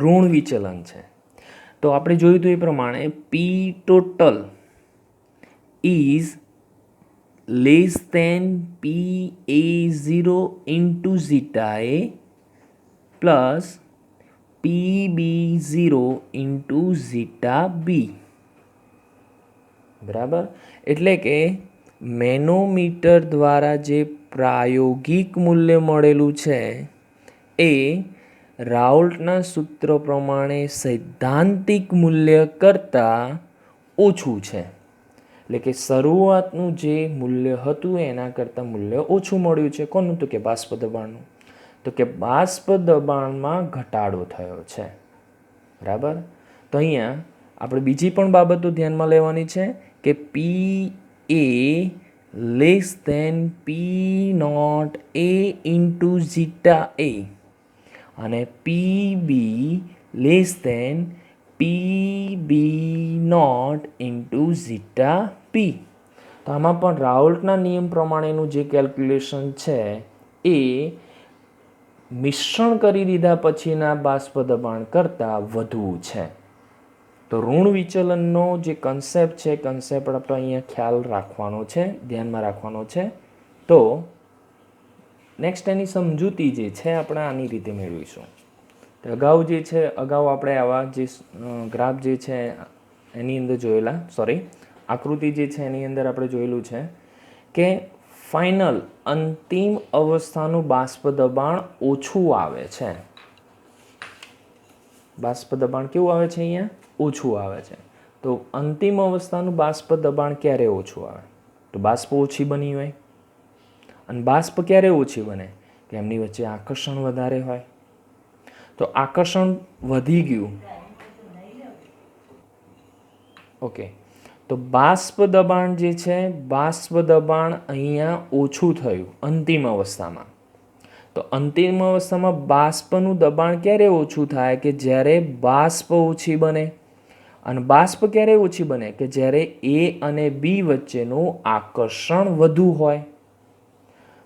ઋણ વિચલન છે. તો આપણે જોયું હતું એ પ્રમાણે P total is less than PA0 into zeta A plus PB0 into zeta B, બરાબર. એટલે કે મેનોમીટર દ્વારા જે પ્રાયોગિક મૂલ્ય મળેલું છે એ રાઉલ્ટના સૂત્ર પ્રમાણે સૈદ્ધાંતિક મૂલ્ય કરતાં ઓછું છે. એટલે કે શરૂઆતનું જે મૂલ્ય હતું એના કરતાં મૂલ્ય ઓછું મળ્યું છે. કોનું? તો કે બાષ્પ દબાણનું. તો કે બાષ્પ દબાણમાં ઘટાડો થયો છે, બરાબર. તો અહીંયા આપણે બીજી પણ બાબતો ધ્યાનમાં લેવાની છે કે PA less than P0 A into zeta A અને PB less than PB0 into zeta P. તો આમાં પણ રાઉલ્ટના નિયમ પ્રમાણેનું જે કેલ્ક્યુલેશન છે એ મિશ્રણ કરી દીધા પછીના બાષ્પ દબાણ કરતાં વધુ છે. તો ઋણ વિચલનનો જે કન્સેપ્ટ છે, કન્સેપ્ટ આપણે અહીંયા ખ્યાલ રાખવાનો છે, ધ્યાનમાં રાખવાનો છે. તો નેક્સ્ટ એની સમજૂતી જે છે આપણે આની રીતે મેળવીશું. તો અગાઉ જે છે આપણે આવા જે ગ્રાફ જે છે એની અંદર આકૃતિ જે છે એની અંદર આપણે જોયેલું છે કે ફાઇનલ અંતિમ અવસ્થાનું બાષ્પ દબાણ ઓછું આવે છે. બાષ્પ દબાણ કેવું આવે છે? અહીંયા ઓછું આવે છે. તો અંતિમ અવસ્થાનું બાષ્પ દબાણ ક્યારે ઓછું આવે? તો બાષ્પ ઓછી બની હોય. અને બાષ્પ ક્યારે ઓછી બને? કે એમની વચ્ચે આકર્ષણ વધારે હોય. તો આકર્ષણ વધી ગયું. ઓકે, તો બાષ્પ દબાણ જે છે, બાષ્પ દબાણ અહીંયા ઓછું થયું અંતિમ અવસ્થામાં. તો અંતિમ અવસ્થામાં બાષ્પનું દબાણ ક્યારે ઓછું થાય? કે જ્યારે બાષ્પ ઓછી બને. અને બાષ્પ ક્યારે ઓછી બને? કે જ્યારે એ અને બી વચ્ચેનું આકર્ષણ વધુ હોય.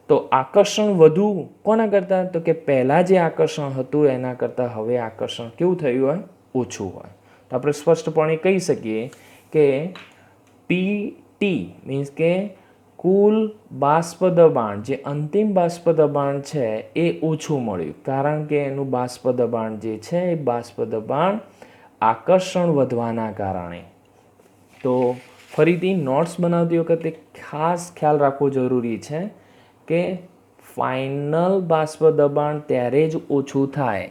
તો આકર્ષણ વધુ કોના કરતાં? તો કે પહેલાં જે આકર્ષણ હતું એના કરતાં હવે આકર્ષણ કેવું થયું હોય? ઓછું હોય. તો આપણે સ્પષ્ટપણે કહી શકીએ કે PT મીન્સ કે કુલ બાષ્પ દબાણ, જે અંતિમ બાષ્પ દબાણ છે એ ઓછું મળ્યું, કારણ કે એનું બાષ્પ દબાણ જે છે એ બાષ્પ દબાણ આકર્ષણ વધવાના કારણે. તો ફરીથી નોટ્સ બનાવતી વખતે ખાસ ખ્યાલ રાખવો જરૂરી છે કે ફાઇનલ બાષ્પ દબાણ ત્યારે જ ઓછું થાય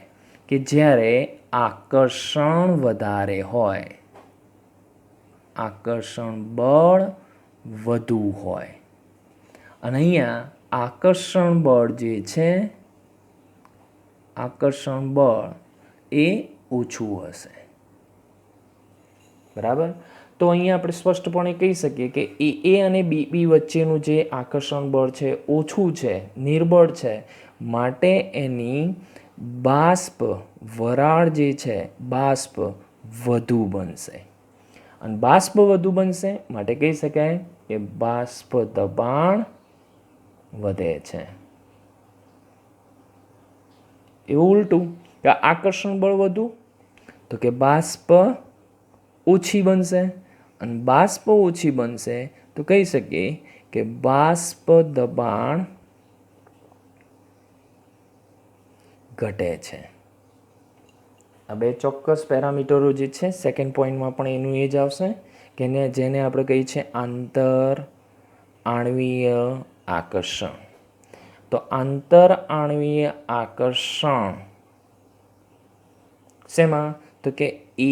કે જ્યારે આકર્ષણ વધારે હોય, આકર્ષણ બળ વધુ હોય. અને અહીંયા આકર્ષણ બળ જે છે, આકર્ષણ બળ એ ઓછું હશે. બરાબર? તો અહીંયા આપણે સ્પષ્ટપણે કહી શકીએ કે એ અને બી વચ્ચેનું જે આકર્ષણ બળ છે ઓછું છે, નિર્બળ છે, માટે એની બાષ્પ વરાળ જે છે, બાષ્પ વધુ બનશે. અને બાષ્પ વધુ બનશે માટે કહી શકાય કે બાષ્પ દબાણ વધે છે. એવું ઉલટું કે આકર્ષણ બળ વધુ તો કે બાષ્પ ઓછી બનશે. અને બાષ્પ ઓછી બનશે તો કહી શકીએ કે બાષ્પ દબાણ ઘટે છે. આ બે ચોક્કસ પેરામીટરો જે છે સેકન્ડ પોઈન્ટમાં પણ એનું એ જ આવશે કે જેને આપણે કહીએ છીએ આંતર આણ્વીય આકર્ષણ. તો આંતર આણ્વીય આકર્ષણ શેમાં? તો કે એ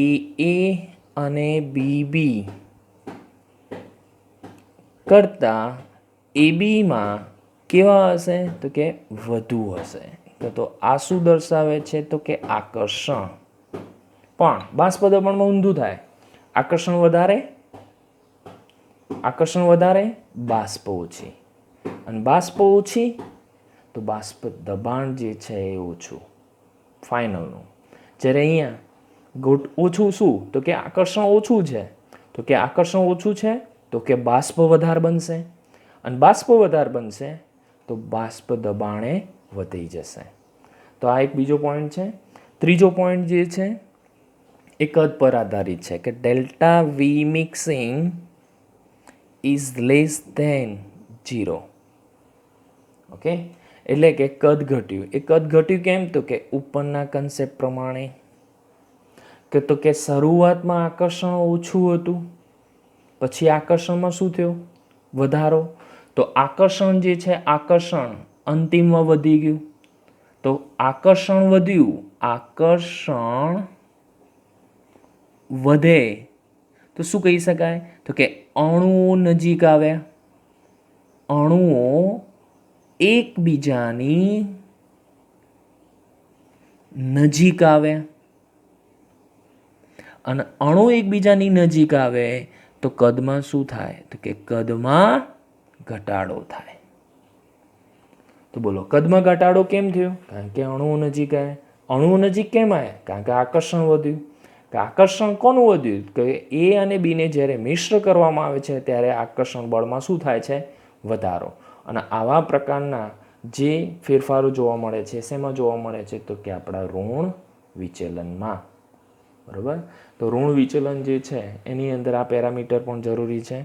અને બી કરતાં એબીમાં કેવા હશે? તો કે વધુ હશે. તો આ શું દર્શાવે છે? તો કે આકર્ષણ. પણ બાષ્પ દબાણમાં ઊંધું થાય. આકર્ષણ વધારે, બાષ્પ ઓછી. અને બાષ્પ ઓછી તો બાષ્પ દબાણ જે છે એ ઓછું ફાઇનલનું. જ્યારે અહીંયા ઓછું શું? તો કે આકર્ષણ ઓછું છે. તો કે આકર્ષણ ઓછું છે તો કે બાષ્પ વધારે બનશે. અને બાષ્પ વધારે બનશે તો બાષ્પ દબાણે વધી જશે. તો આ એક બીજો પોઈન્ટ છે. ત્રીજો પોઈન્ટ જે છે એ કદ પર આધારિત છે કે delta V mixing is less than 0. Okay, એટલે કે કદ ઘટ્યું. એ કદ ઘટ્યું કેમ? તો કે ઉપરના કન્સેપ્ટ પ્રમાણે કે તો કે શરૂઆતમાં આકર્ષણ ઓછું હતું, પછી આકર્ષણમાં શું થયું? વધારો. તો આકર્ષણ જે છે, આકર્ષણ અંતિમમાં વધી ગયું. તો આકર્ષણ વધ્યું, આકર્ષણ વધે તો શું કહી શકાય? તો કે અણુઓ નજીક આવ્યા, અણુઓ એકબીજાની નજીક આવ્યા. અને અણુ એકબીજાની નજીક આવે તો કદમાં શું થાય? તો કે કદમાં ઘટાડો થાય. તો બોલો, કદમાં ઘટાડો કેમ થયો? કારણ કે અણુઓ નજીક આવ્યા. અણુઓ નજીક કેમ આવ્યા? કારણ કે આકર્ષણ વધ્યું. કે આકર્ષણ કોનું વધ્યું? કે એ અને બીને જ્યારે મિશ્ર કરવામાં આવે છે ત્યારે આકર્ષણ બળમાં શું થાય છે? વધારો. અને આવા પ્રકારના જે ફેરફારો જોવા મળે છે શેમાં જોવા મળે છે? તો કે આપણા ઋણ વિચલનમાં. બરાબર? તો ઋણ વિચલન જે છે એની અંદર આ પેરામીટર પણ જરૂરી છે.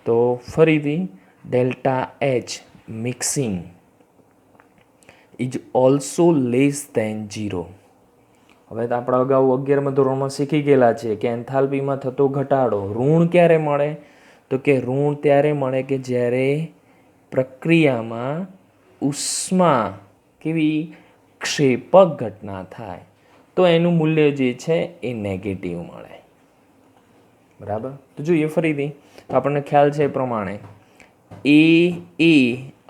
તો ફરીથી delta H mixing is also less than 0. હવે તો આપણે અગાઉ 11મા ધોરણમાં શીખી ગયેલા છે કે એન્થાલ્પીમાં થતો ઘટાડો ઋણ ક્યારે મળે, તો કે ઋણ ત્યારે મળે કે જ્યારે પ્રક્રિયામાં ઉષ્મા કેવી ક્ષેપક ઘટના થાય તો એનું મૂલ્ય જે છે એ નેગેટિવ મળે. બરાબર. તો જોઈએ ફરીથી, તો આપણને ખ્યાલ છે એ પ્રમાણે એ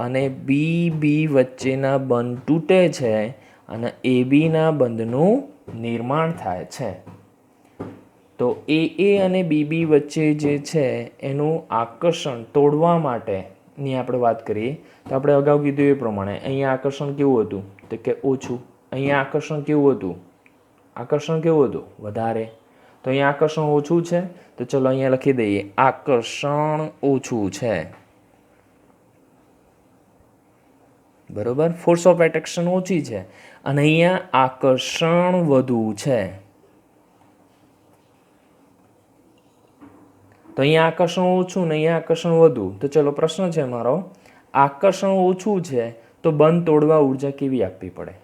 અને બી વચ્ચેના બંધ તૂટે છે અને એબીના બંધનું નિર્માણ થાય છે. તો એ અને બીબી વચ્ચે જે છે એનું આકર્ષણ તોડવા માટેની આપણે વાત કરીએ તો આપણે અગાઉ કીધું એ પ્રમાણે અહીંયા આકર્ષણ કેવું હતું, તો કે ઓછું. અહીંયા આકર્ષણ કેવું હતું, આકર્ષણ કેવું હતું, વધારે. તો અહીંયા આકર્ષણ ઓછું છે, તો ચલો અહીંયા લખી દઈએ આકર્ષણ ઓછું છે. બરોબર. ફોર્સ ઓફ એટ્રેક્શન ઓછી છે અને અહીંયા આકર્ષણ વધુ છે. તો અહીંયા આકર્ષણ ઓછું ને અહીંયા આકર્ષણ વધુ. તો ચલો પ્રશ્ન છે મારો, આકર્ષણ ઓછું છે તો બંધ તોડવા ઉર્જા કેવી આપવી પડે?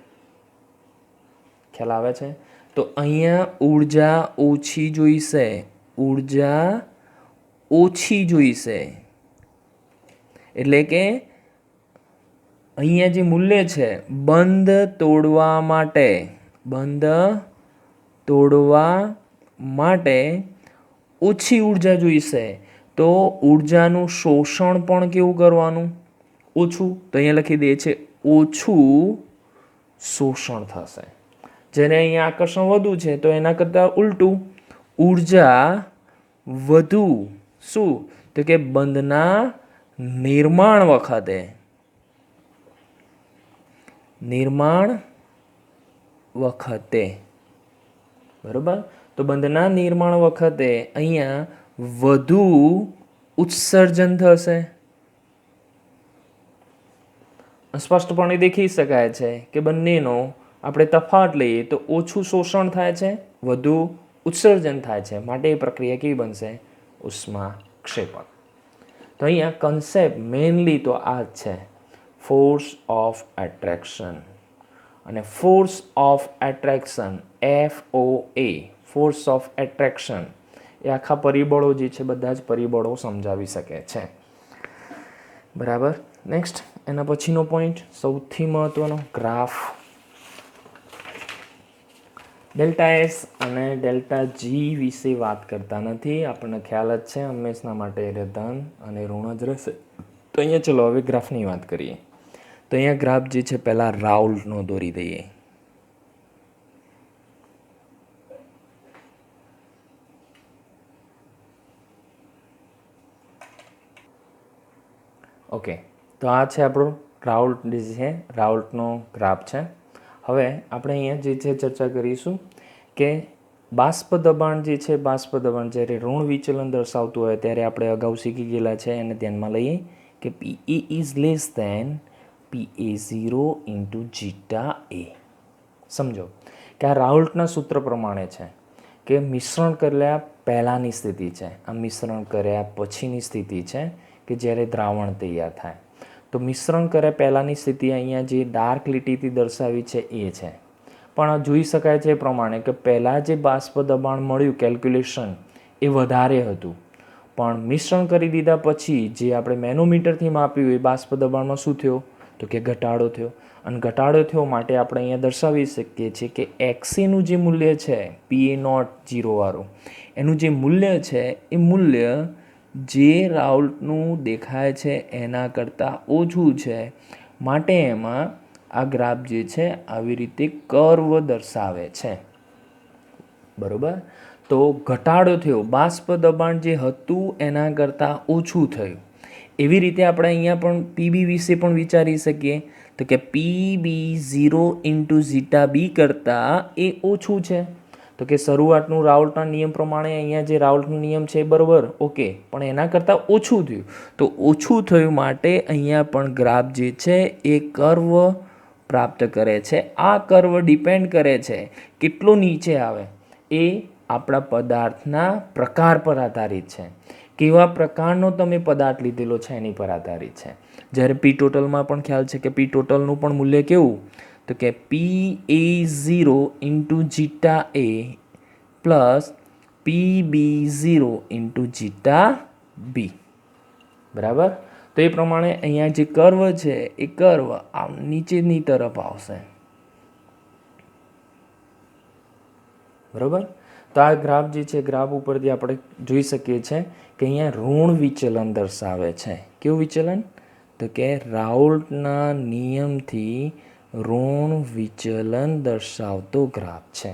ખ્યાલ આવે છે? તો અહીંયા ઉર્જા ઓછી જોઈશે, ઉર્જા ઓછી જોઈશે. એટલે કે અહીંયા જે મૂલ્ય છે બંધ તોડવા માટે ઓછી ઉર્જા જોઈશે. તો ઉર્જાનું શોષણ પણ કેવું કરવાનું, ઓછું. તો અહીંયા લખી દઈએ છે ઓછું શોષણ થશે. જેને અહીંયા આકર્ષણ વધુ છે તો એના કરતાં ઉલટું ઉર્જા વધુ શું, તો કે બંધના નિર્માણ વખતે બરોબર. તો બંધના નિર્માણ વખતે અહીંયા વધુ ઉત્સર્જન થશે. સ્પષ્ટપણે દેખી શકાય છે કે બંનેનો આપણે તફાવત લઈએ તો ઓછું શોષણ થાય છે, વધુ ઉત્સર્જન થાય છે, માટે એ પ્રક્રિયા કેવી બનશે, ઉષ્મા ક્ષેપક. તો અહીંયા કન્સેપ્ટ મેઇનલી તો આ જ છે, ફોર્સ ઓફ એટ્રેક્શન. અને force of attraction FOA, force of attraction એ આખા પરિબળો જે છે બધા જ પરિબળો સમજાવી શકે છે. બરાબર. નેક્સ્ટ એના પછીનો પોઈન્ટ સૌથી મહત્વનો, ગ્રાફ. ડેલ્ટા એસ અને ડેલ્ટા જી વિશે વાત કરતા નથી, આપણને ખ્યાલ જ છે હંમેશના માટે ધન અને ઋણ જ રહેશે. તો અહીંયા ચલો હવે ગ્રાફની વાત કરીએ. તો અહીંયા ગ્રાફ જે છે પહેલાં રાઉલ્ટનો દોરી દઈએ. ઓકે, તો આ છે આપણો રાઉલ્ટ જે છે રાઉલ્ટનો ગ્રાફ છે. હવે આપણે અહીંયા જે છે ચર્ચા કરીશું કે બાષ્પ દબાણ જે છે, બાષ્પ દબાણ જ્યારે ઋણ વિચલન દર્શાવતું હોય ત્યારે આપણે અગાઉ શીખી ગયેલા છે, એને ધ્યાનમાં લઈએ કે PE is less than PA0 into zeta A. સમજો કે આ રાઉલ્ટના સૂત્ર પ્રમાણે છે કે મિશ્રણ કર્યા પહેલાંની સ્થિતિ છે, આ મિશ્રણ કર્યા પછીની સ્થિતિ છે કે જ્યારે દ્રાવણ તૈયાર થાય. તો મિશ્રણ કર્યા પહેલાંની સ્થિતિ અહીંયા જે ડાર્ક લીટીથી દર્શાવી છે એ છે. પણ જોઈ શકાય છે એ પ્રમાણે કે પહેલાં જે બાષ્પ દબાણ મળ્યું કેલ્ક્યુલેશન એ વધારે હતું, પણ મિશ્રણ કરી દીધા પછી જે આપણે મેનોમીટરથી માપ્યું એ બાષ્પ દબાણમાં શું થયો, તો કે ઘટાડો થયો. અને ઘટાડો થયો માટે આપણે અહીંયા દર્શાવી શકીએ છીએ કે XCનું જે મૂલ્ય છે PA0 0 વાળું, એનું જે મૂલ્ય છે એ મૂલ્ય જે રાઉલ્ટનું દેખાય છે એના કરતાં ઓછું છે. માટે એમાં આ ગ્રાફ જે છે આવી રીતે કર્વ દર્શાવે છે. બરોબર. તો ઘટાડો થયો, બાષ્પ દબાણ જે હતું એના કરતાં ઓછું થયું. એવી રીતે આપણે અહીંયા પણ PB વિશે પણ વિચારી શકીએ તો કે PB0 ઇન્ટુ ઝીટા બી કરતાં એ ઓછું છે. તો કે શરૂઆતનું રાઉલ્ટના નિયમ પ્રમાણે અહીંયા જે રાઉલ્ટનો નિયમ છે બરાબર ઓકે, પણ એના કરતાં ઓછું થયું. તો ઓછું થયું માટે અહીંયા પણ ગ્રાફ જે છે એ કર્વ પ્રાપ્ત કરે છે. આ કર્વ ડિપેન્ડ કરે છે કેટલો નીચે આવે એ આપણા પદાર્થના પ્રકાર પર આધારિત છે કેવા પ્રકારનો તમે પદાર્થ લીધેલો છે એની પર આધારિત છે. જ્યારે પી ટોટલમાં પણ ખ્યાલ છે કે પી ટોટલનું પણ મૂલ્ય કેવું, તો કે PA0 into zeta A plus PB0 into zeta બી. બરાબર. તો એ પ્રમાણે અહીંયા જે કર્વ છે એ કર્વ નીચેની તરફ આવશે. બરાબર. તો આ ગ્રાફ જે છે, ગ્રાફ ઉપરથી આપણે જોઈ શકીએ છીએ કે અહીંયા ઋણ વિચલન દર્શાવે છે. કેવું વિચલન? તો કે રાઉલ્ટના નિયમથી ઋણ વિચલન દર્શાવતો ગ્રાફ છે.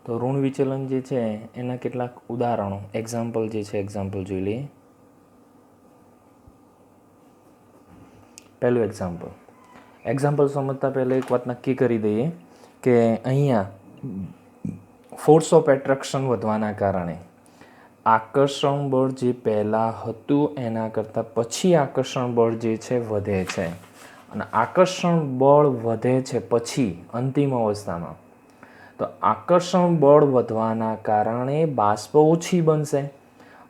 તો ઋણ વિચલન જે છે એના કેટલાક ઉદાહરણો, એક્ઝામ્પલ જે છે, એક્ઝામ્પલ જોઈ લઈએ. પહેલું એક્ઝામ્પલ સમજતા પહેલાં એક વાત નક્કી કરી દઈએ કે અહીંયા ફોર્સ ઓફ એટ્રેક્શન વધવાના કારણે આકર્ષણ બળ જે પહેલાં હતું એના કરતાં પછી આકર્ષણ બળ જે છે વધે છે. અને આકર્ષણ બળ વધે છે પછી અંતિમ અવસ્થામાં, તો આકર્ષણ બળ વધવાના કારણે બાષ્પ ઓછી બનશે,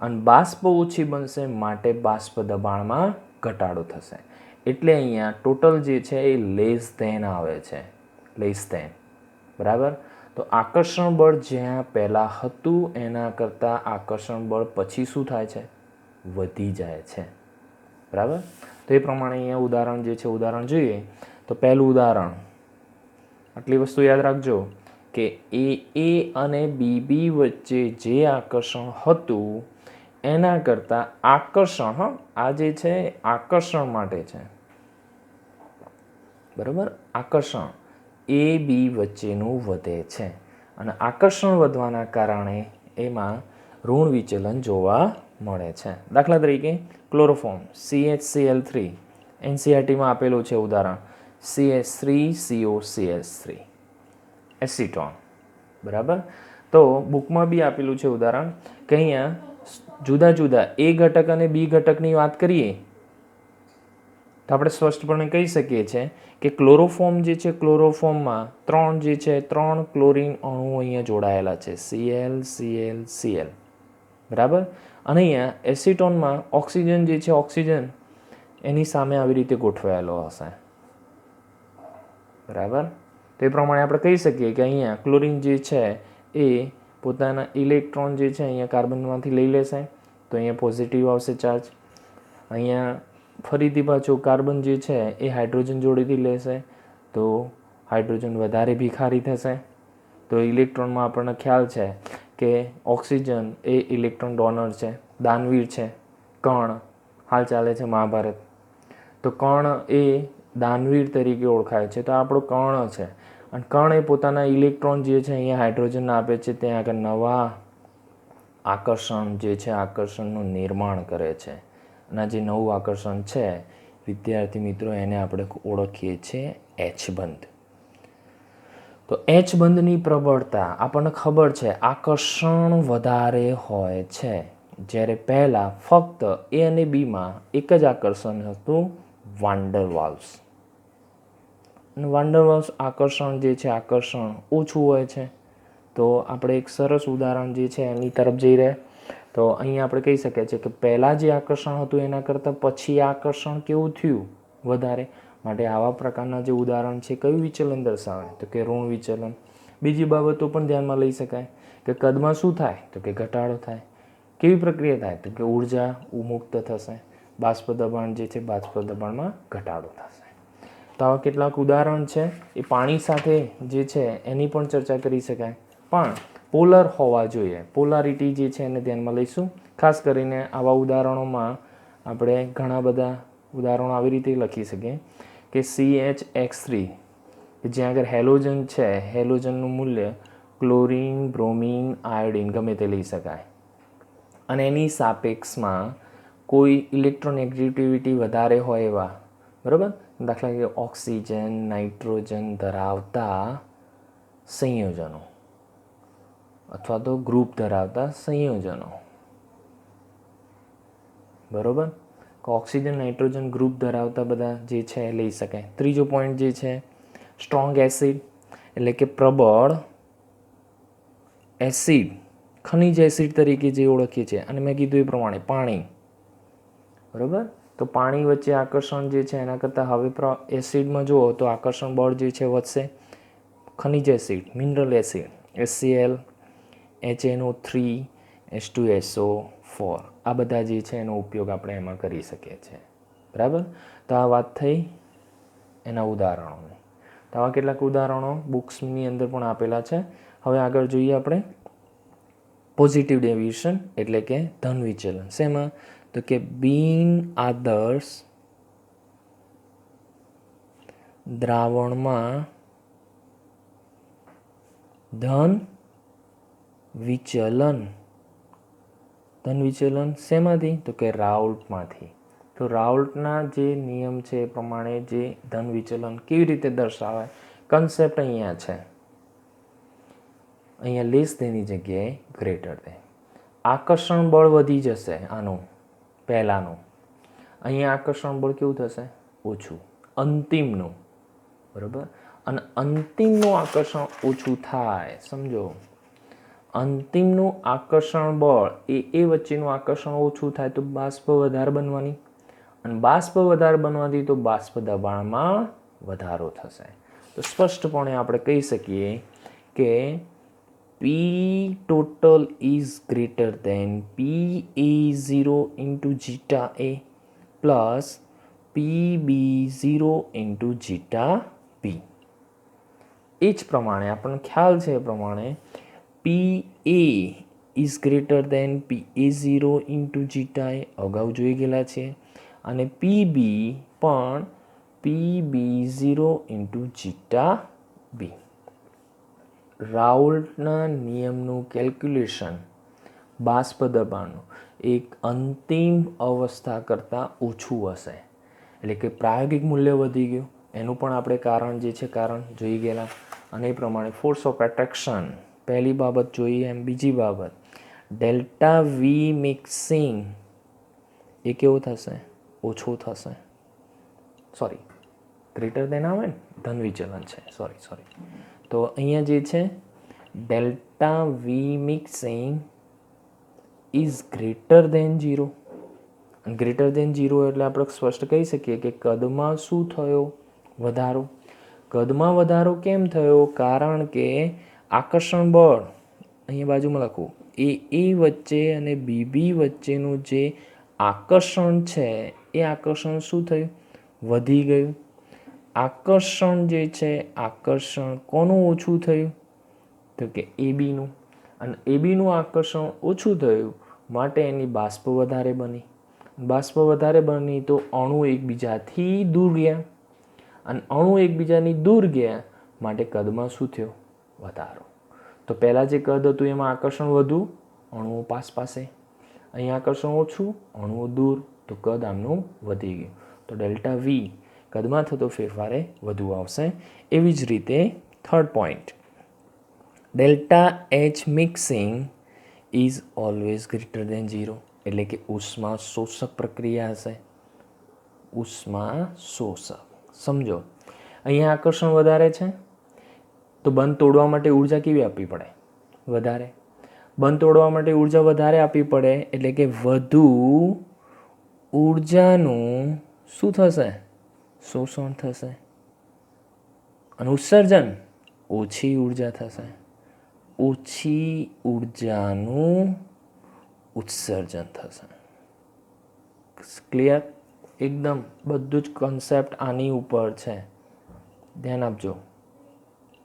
અને બાષ્પ ઓછી બનશે માટે બાષ્પ દબાણમાં ઘટાડો થશે. એટલે અહીંયા ટોટલ જે છે એ લેસ ધેન આવે છે, લેસ ધેન. બરાબર. તો આકર્ષણ બળ જ્યાં પહેલાં હતું એના કરતાં આકર્ષણ બળ પછી શું થાય છે? વધી જાય છે. બરાબર. તો એ પ્રમાણે અહીંયા ઉદાહરણ જે છે, ઉદાહરણ જોઈએ તો પહેલું ઉદાહરણ, આટલી વસ્તુ યાદ રાખજો કે એ અને બી વચ્ચે જે આકર્ષણ હતું એના કરતાં આકર્ષણ, આ જે છે આકર્ષણ માટે છે. બરાબર. આકર્ષણ એ બી વચ્ચેનું વધે છે, અને આકર્ષણ વધવાના કારણે એમાં ઋણ વિચલન જોવા મળે છે. દાખલા તરીકે ક્લોરોફોર્મ CHCl3, NCERTમાં આપેલું છે ઉદાહરણ CH3COCH3. એસિટોન. બરાબર. તો બુકમાં બી આપેલું છે ઉદાહરણ કે અહીંયા જુદા જુદા એ ઘટક અને બી ઘટકની વાત કરીએ તો આપણે સ્પષ્ટપણે કહી શકીએ છીએ કે ક્લોરોફોર્મ જે છે, ક્લોરોફોર્મમાં ત્રણ ક્લોરીન અણુઓ અહીંયા જોડાયેલા છે, Cl. બરાબર. અને અહીંયા એસિટોનમાં ઓક્સિજન જે છે, ઓક્સિજન એની સામે આવી રીતે ગોઠવાયેલો હશે. બરાબર. તો એ પ્રમાણે આપણે કહી શકીએ કે અહીંયા ક્લોરીન જે છે એ પોતાના ઇલેક્ટ્રોન જે છે અહીંયા કાર્બનમાંથી લઈ લેશે, તો અહીંયા પોઝિટિવ આવશે ચાર્જ. અહીંયા ફરીથી પાછું કાર્બન જે છે એ હાઇડ્રોજન જોડેથી લેશે, તો હાઇડ્રોજન વધારે ભિખારી થશે. તો ઇલેક્ટ્રોનમાં આપણને ખ્યાલ છે કે ઓક્સિજન એ ઇલેક્ટ્રોન ડોનર છે, દાનવીર છે. કર્ણ, હાલ ચાલે છે મહાભારત, તો કર્ણ એ દાનવીર તરીકે ઓળખાય છે. તો આપણો કર્ણ છે, અને કર્ણ એ પોતાના ઇલેક્ટ્રોન જે છે અહીંયા હાઇડ્રોજન આપે છે, ત્યાં આગળ નવા આકર્ષણ જે છે, આકર્ષણનું નિર્માણ કરે છે. અને જે નવું આકર્ષણ છે વિદ્યાર્થી મિત્રો, એને આપણે ઓળખીએ છીએ H બંધ. તો H બંધની પ્રબળતા આપણને ખબર છે, આકર્ષણ વધારે હોય છે. જ્યારે પહેલાં ફક્ત એ અને બીમાં એક જ આકર્ષણ હતું, વાન ડર વાલ્સ. અને વાન ડર વાલ્સ આકર્ષણ જે છે, આકર્ષણ ઓછું હોય છે. તો આપણે એક સરસ ઉદાહરણ જે છે એની તરફ જઈ રહ્યા. તો અહીંયા આપણે કહી શકીએ છીએ કે પહેલાં જે આકર્ષણ હતું એના કરતાં પછી આકર્ષણ કેવું થયું? વધારે. માટે આવા પ્રકારના જે ઉદાહરણ છે કયું વિચલન દર્શાવે? તો કે ઋણ વિચલન. બીજી બાબતો પણ ધ્યાનમાં લઈ શકાય કે કદમાં શું થાય? તો કે ઘટાડો થાય. કેવી પ્રક્રિયા થાય? તો કે ઉર્જા મુક્ત થશે. બાષ્પ દબાણ જે છે, બાષ્પ દબાણમાં ઘટાડો થશે. તો આવા કેટલાક ઉદાહરણ છે. એ પાણી સાથે જે છે એની પણ ચર્ચા કરી શકાય, પણ પોલર હોવા જોઈએ. પોલારિટી જે છે એને ધ્યાનમાં લઈશું. ખાસ કરીને આવા ઉદાહરણોમાં આપણે ઘણા બધા ઉદાહરણો આવી રીતે લખી શકીએ કે CHX3, જ્યાં આગળ હેલોજન છે, હેલોજનનું મૂલ્ય ક્લોરીન, બ્રોમિન, આયોડિન ગમે તે લઈ શકાય, અને એની સાપેક્ષમાં કોઈ ઇલેક્ટ્રોનેગેટિવિટી વધારે હોય એવા, બરાબર, દાખલા તરીકે ઓક્સિજન, નાઇટ્રોજન ધરાવતા સંયોજનો અથવા તો ગ્રુપ ધરાવતા સંયોજનો. બરાબર. ઓક્સિજન, નાઇટ્રોજન ગ્રુપ ધરાવતા બધા જે છે એ લઈ શકાય. ત્રીજો પોઈન્ટ જે છે, સ્ટ્રોંગ એસિડ એટલે કે પ્રબળ એસિડ ખનિજ એસિડ તરીકે જે ઓળખીએ છીએ. અને મેં કીધું એ પ્રમાણે પાણી, બરાબર. તો પાણી વચ્ચે આકર્ષણ જે છે એના કરતાં હવે એસિડમાં જુઓ તો આકર્ષણ બળ જે છે વધશે. ખનિજ acid, mineral acid, HCl, HNO3, H2SO4, આ બધા જે છે એનો ઉપયોગ આપણે એમાં કરી શકીએ છીએ, બરાબર. તો આ વાત થઈ એના ઉદાહરણોની. તો આવા કેટલાક ઉદાહરણો બુક્સની અંદર પણ આપેલા છે. હવે આગળ જોઈએ આપણે પોઝિટિવ ડેવિએશન એટલે કે ધન વિચલન. શેમાં? તો કે બિન આદર્શ દ્રાવણમાં ધન વિચલન. ધન વિચલન શેમાંથી? તો કે રાઉલ્ટમાંથી. તો રાઉલ્ટના જે નિયમ છે એ પ્રમાણે જે ધન વિચલન કેવી રીતે દર્શાવાય, કન્સેપ્ટ અહીંયા છે. અહીંયા લેસ દેની જગ્યાએ ગ્રેટર દેન. આકર્ષણ બળ વધી જશે આનું પહેલાંનું. અહીંયા આકર્ષણ બળ કેવું થશે? ઓછું, અંતિમનું, બરાબર. અને અંતિમનું આકર્ષણ ઓછું થાય, સમજો. અંતિમનું આકર્ષણ બળ એ વચ્ચેનું આકર્ષણ ઓછું થાય તો બાષ્પ વધારે બનવાની, અને બાષ્પ વધારે બનવાથી તો બાષ્પ દબાણમાં વધારો થશે. તો સ્પષ્ટપણે આપણે કહી શકીએ કે P total is greater than PA0 into zeta A plus PB0 into zeta B. એ જ પ્રમાણે આપણને ખ્યાલ છે એ પ્રમાણે PA is greater than PA0 into zeta A અગાઉ જોઈ ગયેલા છે, અને PB પણ PB0 into zeta B. રાઉલ્ટના નિયમનું કેલ્ક્યુલેશન બાષ્પ દબાણનું એક અંતિમ અવસ્થા કરતાં ઓછું હશે, એટલે કે પ્રાયોગિક મૂલ્ય વધી ગયું. એનું પણ આપણે કારણ જે છે કારણ જોઈ ગયેલા. અને એ પ્રમાણે ફોર્સ ઓફ એટ્રેક્શન પહેલી બાબત જોઈએ. એમ બીજી બાબત ડેલ્ટા વી મિક્સિંગ એ કેવું થશે? ઓછું થશે. સોરી, ગ્રેટર દેન આવે ને, ધન વિચલન છે, સોરી. તો અહીંયા જે છે delta V mixing is greater than 0. Greater than 0 એટલે આપણે સ્પષ્ટ કહી શકીએ કે કદમાં શું થયો? વધારો. કદમાં વધારો કેમ થયો? કારણ કે આકર્ષણ બળ અહીંયા બાજુમાં લખું, એ વચ્ચે અને બીબી વચ્ચેનું જે આકર્ષણ છે એ આકર્ષણ શું થયું? વધી ગયું. આકર્ષણ જે છે આકર્ષણ કોનું ઓછું થયું? તો કે એબીનું. અને એબીનું આકર્ષણ ઓછું થયું માટે એની બાષ્પ વધારે બની. બાષ્પ વધારે બની તો અણુ એકબીજાથી દૂર ગયા, અને અણુ એકબીજાની દૂર ગયા માટે કદમાં શું થયો? વધારો. તો પહેલાં જે કદ હતું એમાં આકર્ષણ વધુ, અણુઓ પાસે. અહીંયા આકર્ષણ ઓછું, અણુઓ દૂર, તો કદ આમનું વધી ગયું. તો ડેલ્ટા વી કદમાં થતો ફેરફારે વધુ આવશે. એવી જ રીતે third point, delta H mixing is always greater than 0, એટલે કે ઉષ્મા શોષક પ્રક્રિયા હશે. ઉષ્મા શોષક, સમજો. અહીંયા આકર્ષણ વધારે છે તો બંધ તોડવા માટે ઉર્જા કેવી આપવી પડે? વધારે. બંધ તોડવા માટે ઉર્જા વધારે આપવી પડે એટલે કે વધુ ઉર્જાનું શું થશે? શોષણ થશે. અને ઉત્સર્જન ઓછી ઉર્જા થશે. ઓછી ઉર્જાનું ઉત્સર્જન થશે. ક્લિયર? એકદમ બધું જ કન્સેપ્ટ આની ઉપર છે, ધ્યાન આપજો,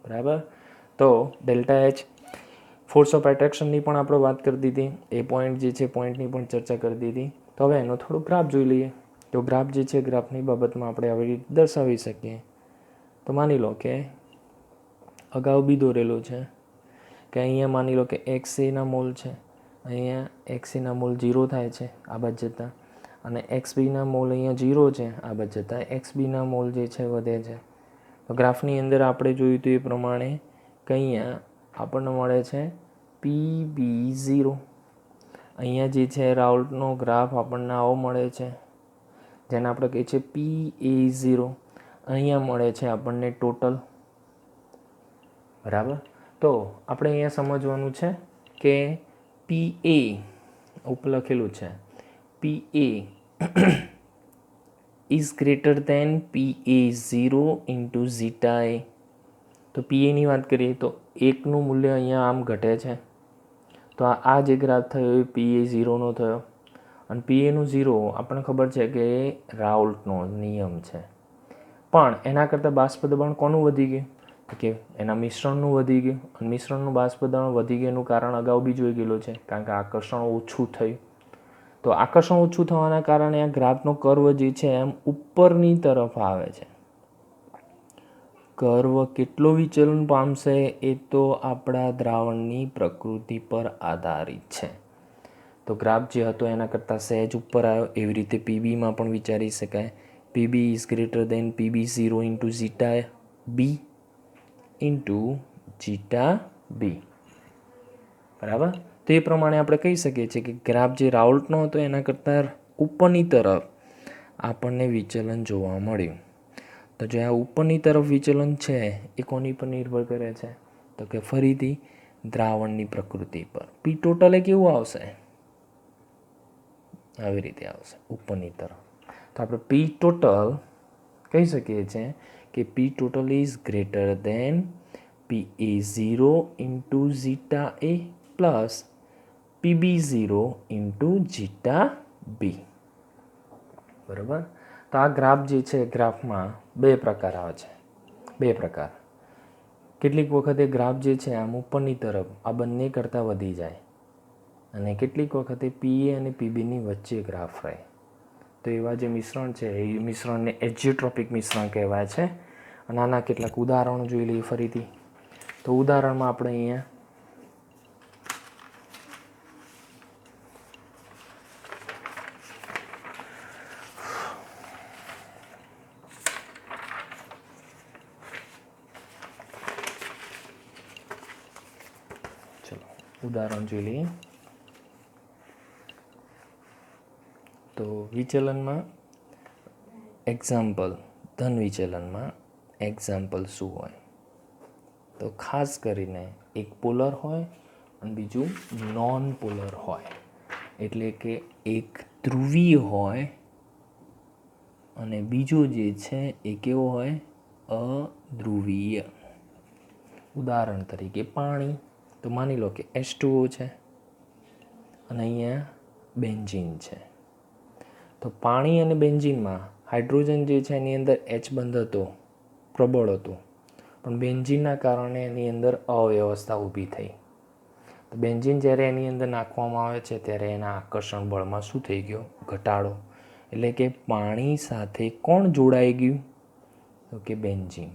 બરાબર. તો ડેલ્ટા એચ ફોર્સ ઓફ એટ્રેક્શનની પણ આપણે વાત કરી દીધી, એ પોઈન્ટ જે છે પોઈન્ટની પણ ચર્ચા કરી દીધી. તો હવે એનો થોડો ગ્રાફ જોઈ લઈએ. તો ગ્રાફ જે છે ગ્રાફની બાબતમાં આપણે આવી રીતે દર્શાવી શકીએ. તો માની લો કે અગાઉ બી દોરેલું છે કે અહીંયા માની લો કે XA ના મોલ છે, અહીંયા XA ના મોલ 0 થાય છે આ બાજુ જતાં, અને XBના મોલ અહીંયા 0 છે આ બાજુ જતાં XBના મોલ જે છે વધે છે. તો ગ્રાફની અંદર આપણે જોયું હતું એ પ્રમાણે કે અહીંયા આપણને મળે છે PB0. અહીંયા જે છે રાઉલ્ટનો ગ્રાફ આપણને આવો મળે છે, જેને આપણે કહીએ છીએ PA0. અહીંયા મળે છે આપણને ટોટલ, બરાબર. તો આપણે અહીંયા સમજવાનું છે કે PA ઉપર લખેલું છે PA is greater than PA0 into zeta A. તો PAની વાત કરીએ તો એકનું મૂલ્ય અહીંયા આમ ઘટે છે, તો આ જે ગ્રાફ થયો એ PA0નો થયો. અને PAનું 0 આપણને ખબર છે કે એ રાઉલ્ટનો નિયમ છે. પણ એના કરતાં બાષ્પદબાણ કોનું વધી ગયું? તો કે એના મિશ્રણનું વધી ગયું. અને મિશ્રણનું બાષ્પદબાણ વધી ગયાનું કારણ અગાઉ બી જોઈ ગયેલું છે, કારણ કે આકર્ષણ ઓછું થયું. તો આકર્ષણ ઓછું થવાના કારણે આ ગ્રાફનો કર્વ જે છે એમ ઉપરની તરફ આવે છે. કર્વ કેટલો વિચલન પામશે એ તો આપણા દ્રાવણની પ્રકૃતિ પર આધારિત છે. તો ગ્રાફ જે હતો એના કરતાં સહેજ ઉપર આવ્યો. એવી રીતે PBમાં પણ વિચારી શકાય. PB is greater than PB0 into zeta B into zeta B. બરાબર. તો એ પ્રમાણે આપણે કહી શકીએ છીએ કે ગ્રાફ જે રાઉલ્ટનો હતો એના કરતાં ઉપરની તરફ આપણને વિચલન જોવા મળ્યું. તો જે આ ઉપરની તરફ વિચલન છે એ કોની પર નિર્ભર કરે છે? તો કે ફરીથી દ્રાવણની પ્રકૃતિ પર. P ટોટલ એ કેવું આવશે? આવી રીતે આવશે ઉપરની તરફ. તો આપણે P ટોટલ કહી શકીએ છીએ કે P total is greater than PA0 into zeta A plus PB0 into zeta B. બરાબર. તો આ ગ્રાફ જે છે ગ્રાફમાં બે પ્રકાર આવે છે. બે પ્રકાર. કેટલીક વખતે ગ્રાફ જે છે આમ ઉપરની તરફ આ બંને કરતાં વધી જાય, અને કેટલીક વખતે PA અને PBની વચ્ચે ગ્રાફ રહે. તો એવા જે મિશ્રણ છે એ મિશ્રણને એજીઓટ્રોપિક મિશ્રણ કહેવાય છે. અને આના કેટલાક ઉદાહરણો જોઈ લઈએ ફરીથી. તો ઉદાહરણમાં આપણે અહીંયા ઉદાહરણ જોઈ લઈએ. તો વિચલનમાં એક્ઝામ્પલ, ધન વિચલનમાં એક્ઝામ્પલ શું હોય? તો ખાસ કરીને એક પોલર હોય અને બીજું નોન પોલર હોય. એટલે કે એક ધ્રુવીય હોય અને બીજો જે છે એ કેવો હોય? અધ્રુવીય. ઉદાહરણ તરીકે પાણી. તો માની લો કે H2O છે અને અહીંયા બેન્ઝીન છે. તો પાણી અને બેન્ઝીનમાં હાઇડ્રોજન જે છે એની અંદર H બંધ હતો, પ્રબળ હતો, પણ બેન્ઝીનના કારણે એની અંદર અવ્યવસ્થા ઊભી થઈ. તો બેન્ઝીન જ્યારે એની અંદર નાખવામાં આવે છે ત્યારે એના આકર્ષણ બળમાં શું થઈ ગયો? ઘટાડો. એટલે કે પાણી સાથે કોણ જોડાઈ ગયું? તો કે બેન્ઝીન.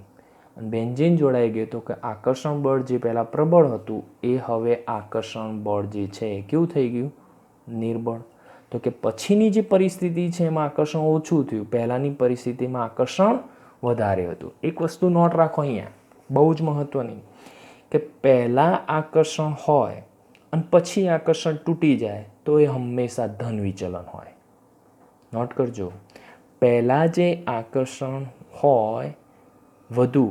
અને બેન્ઝીન જોડાઈ ગયું તો કે આકર્ષણ બળ જે પહેલાં પ્રબળ હતું એ હવે આકર્ષણ બળ જે છે એ કેવું થઈ ગયું? નિર્બળ. તો કે પછીની જે પરિસ્થિતિ છે એમાં આકર્ષણ ઓછું થયું, પહેલાંની પરિસ્થિતિમાં આકર્ષણ વધારે હતું. એક વસ્તુ નોટ રાખો અહીંયા, બહુ જ મહત્ત્વની, કે પહેલાં આકર્ષણ હોય અને પછી આકર્ષણ તૂટી જાય તો એ હંમેશા ધન વિચલન હોય. નોટ કરજો. પહેલાં જે આકર્ષણ હોય વધુ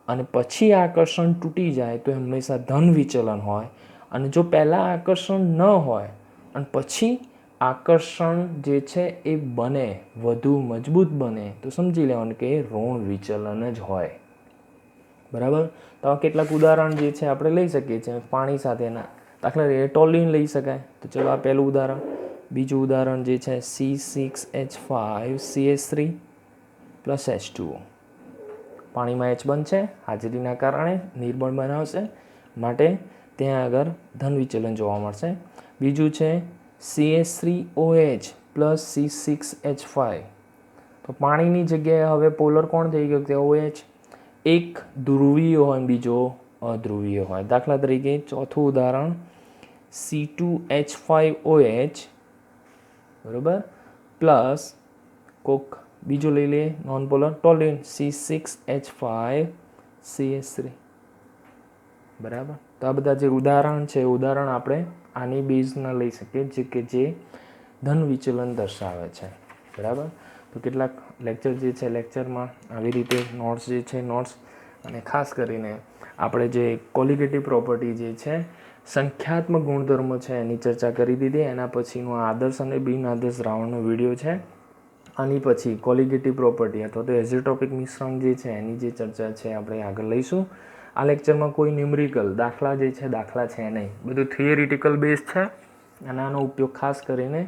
અને પછી આકર્ષણ તૂટી જાય તો એ હંમેશા ધન વિચલન હોય. અને જો પહેલાં આકર્ષણ ન હોય અને પછી આકર્ષણ જે છે એ બને, વધુ મજબૂત બને, તો સમજી લેવાનું કે એ ઋણ વિચલન જ હોય. બરાબર. તો આ કેટલાક ઉદાહરણ જે છે આપણે લઈ શકીએ છીએ પાણી સાથેના. દાખલા તરીકે ટોલ્યુઈન લઈ શકાય. તો ચલો આ પહેલું ઉદાહરણ. બીજું ઉદાહરણ જે છે C6H5CH3 પ્લસ H2O. પાણીમાં H બંધ છે, હાજરીના કારણે નિર્બળ બનાવશે, માટે ત્યાં આગળ ધન વિચલન જોવા મળશે. બીજું છે CH3OH પ્લસ C6H5. તો પાણીની જગ્યાએ હવે પોલર કોણ થઈ ગયું? કે OH. એક ધ્રુવીય હોય બીજો અધ્રુવીય હોય. દાખલા તરીકે ચોથું ઉદાહરણ C2H5OH બરાબર પ્લસ કોક બીજું લઈ લઈએ નોન પોલર ટોલ્યુઈન C6H5CH3. બરાબર. તો આ બધા જે ઉદાહરણ છે ઉદાહરણ આપણે આની બેઝના લઈ શકીએ જે કે જે ધન વિચલન દર્શાવે છે. બરાબર. તો કેટલાક લેક્ચર જે છે લેક્ચરમાં આવી રીતે નોટ્સ જે છે નોટ્સ, અને ખાસ કરીને આપણે જે કોલિગેટિવ પ્રોપર્ટી જે છે સંખ્યાત્મક ગુણધર્મો છે એની ચર્ચા કરી દીધી. એના પછીનો આદર્શ અને બિન આદર્શ દ્રાવણનો વિડીયો છે. આની પછી કોલિગેટિવ પ્રોપર્ટી અથવા તો એઝોટ્રોપિક મિશ્રણ જે છે એની જે ચર્ચા છે આપણે આગળ લઈશું. આ લેક્ચરમાં કોઈ ન્યુમેરિકલ દાખલા જે છે દાખલા છે નહીં, બધું થિયરિટિકલ બેઝ છે અને આનો ઉપયોગ ખાસ કરીને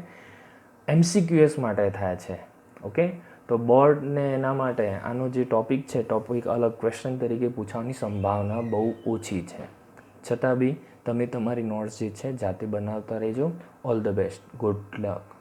MCQS માટે થાય છે. ઓકે, તો બોર્ડને એના માટે આનો જે ટોપિક છે ટોપિક અલગ ક્વેશ્ચન તરીકે પૂછવાની સંભાવના બહુ ઓછી છે. છતાં બી તમે તમારી નોટ્સ જે છે જાતે બનાવતા રહેજો. All the best, good luck.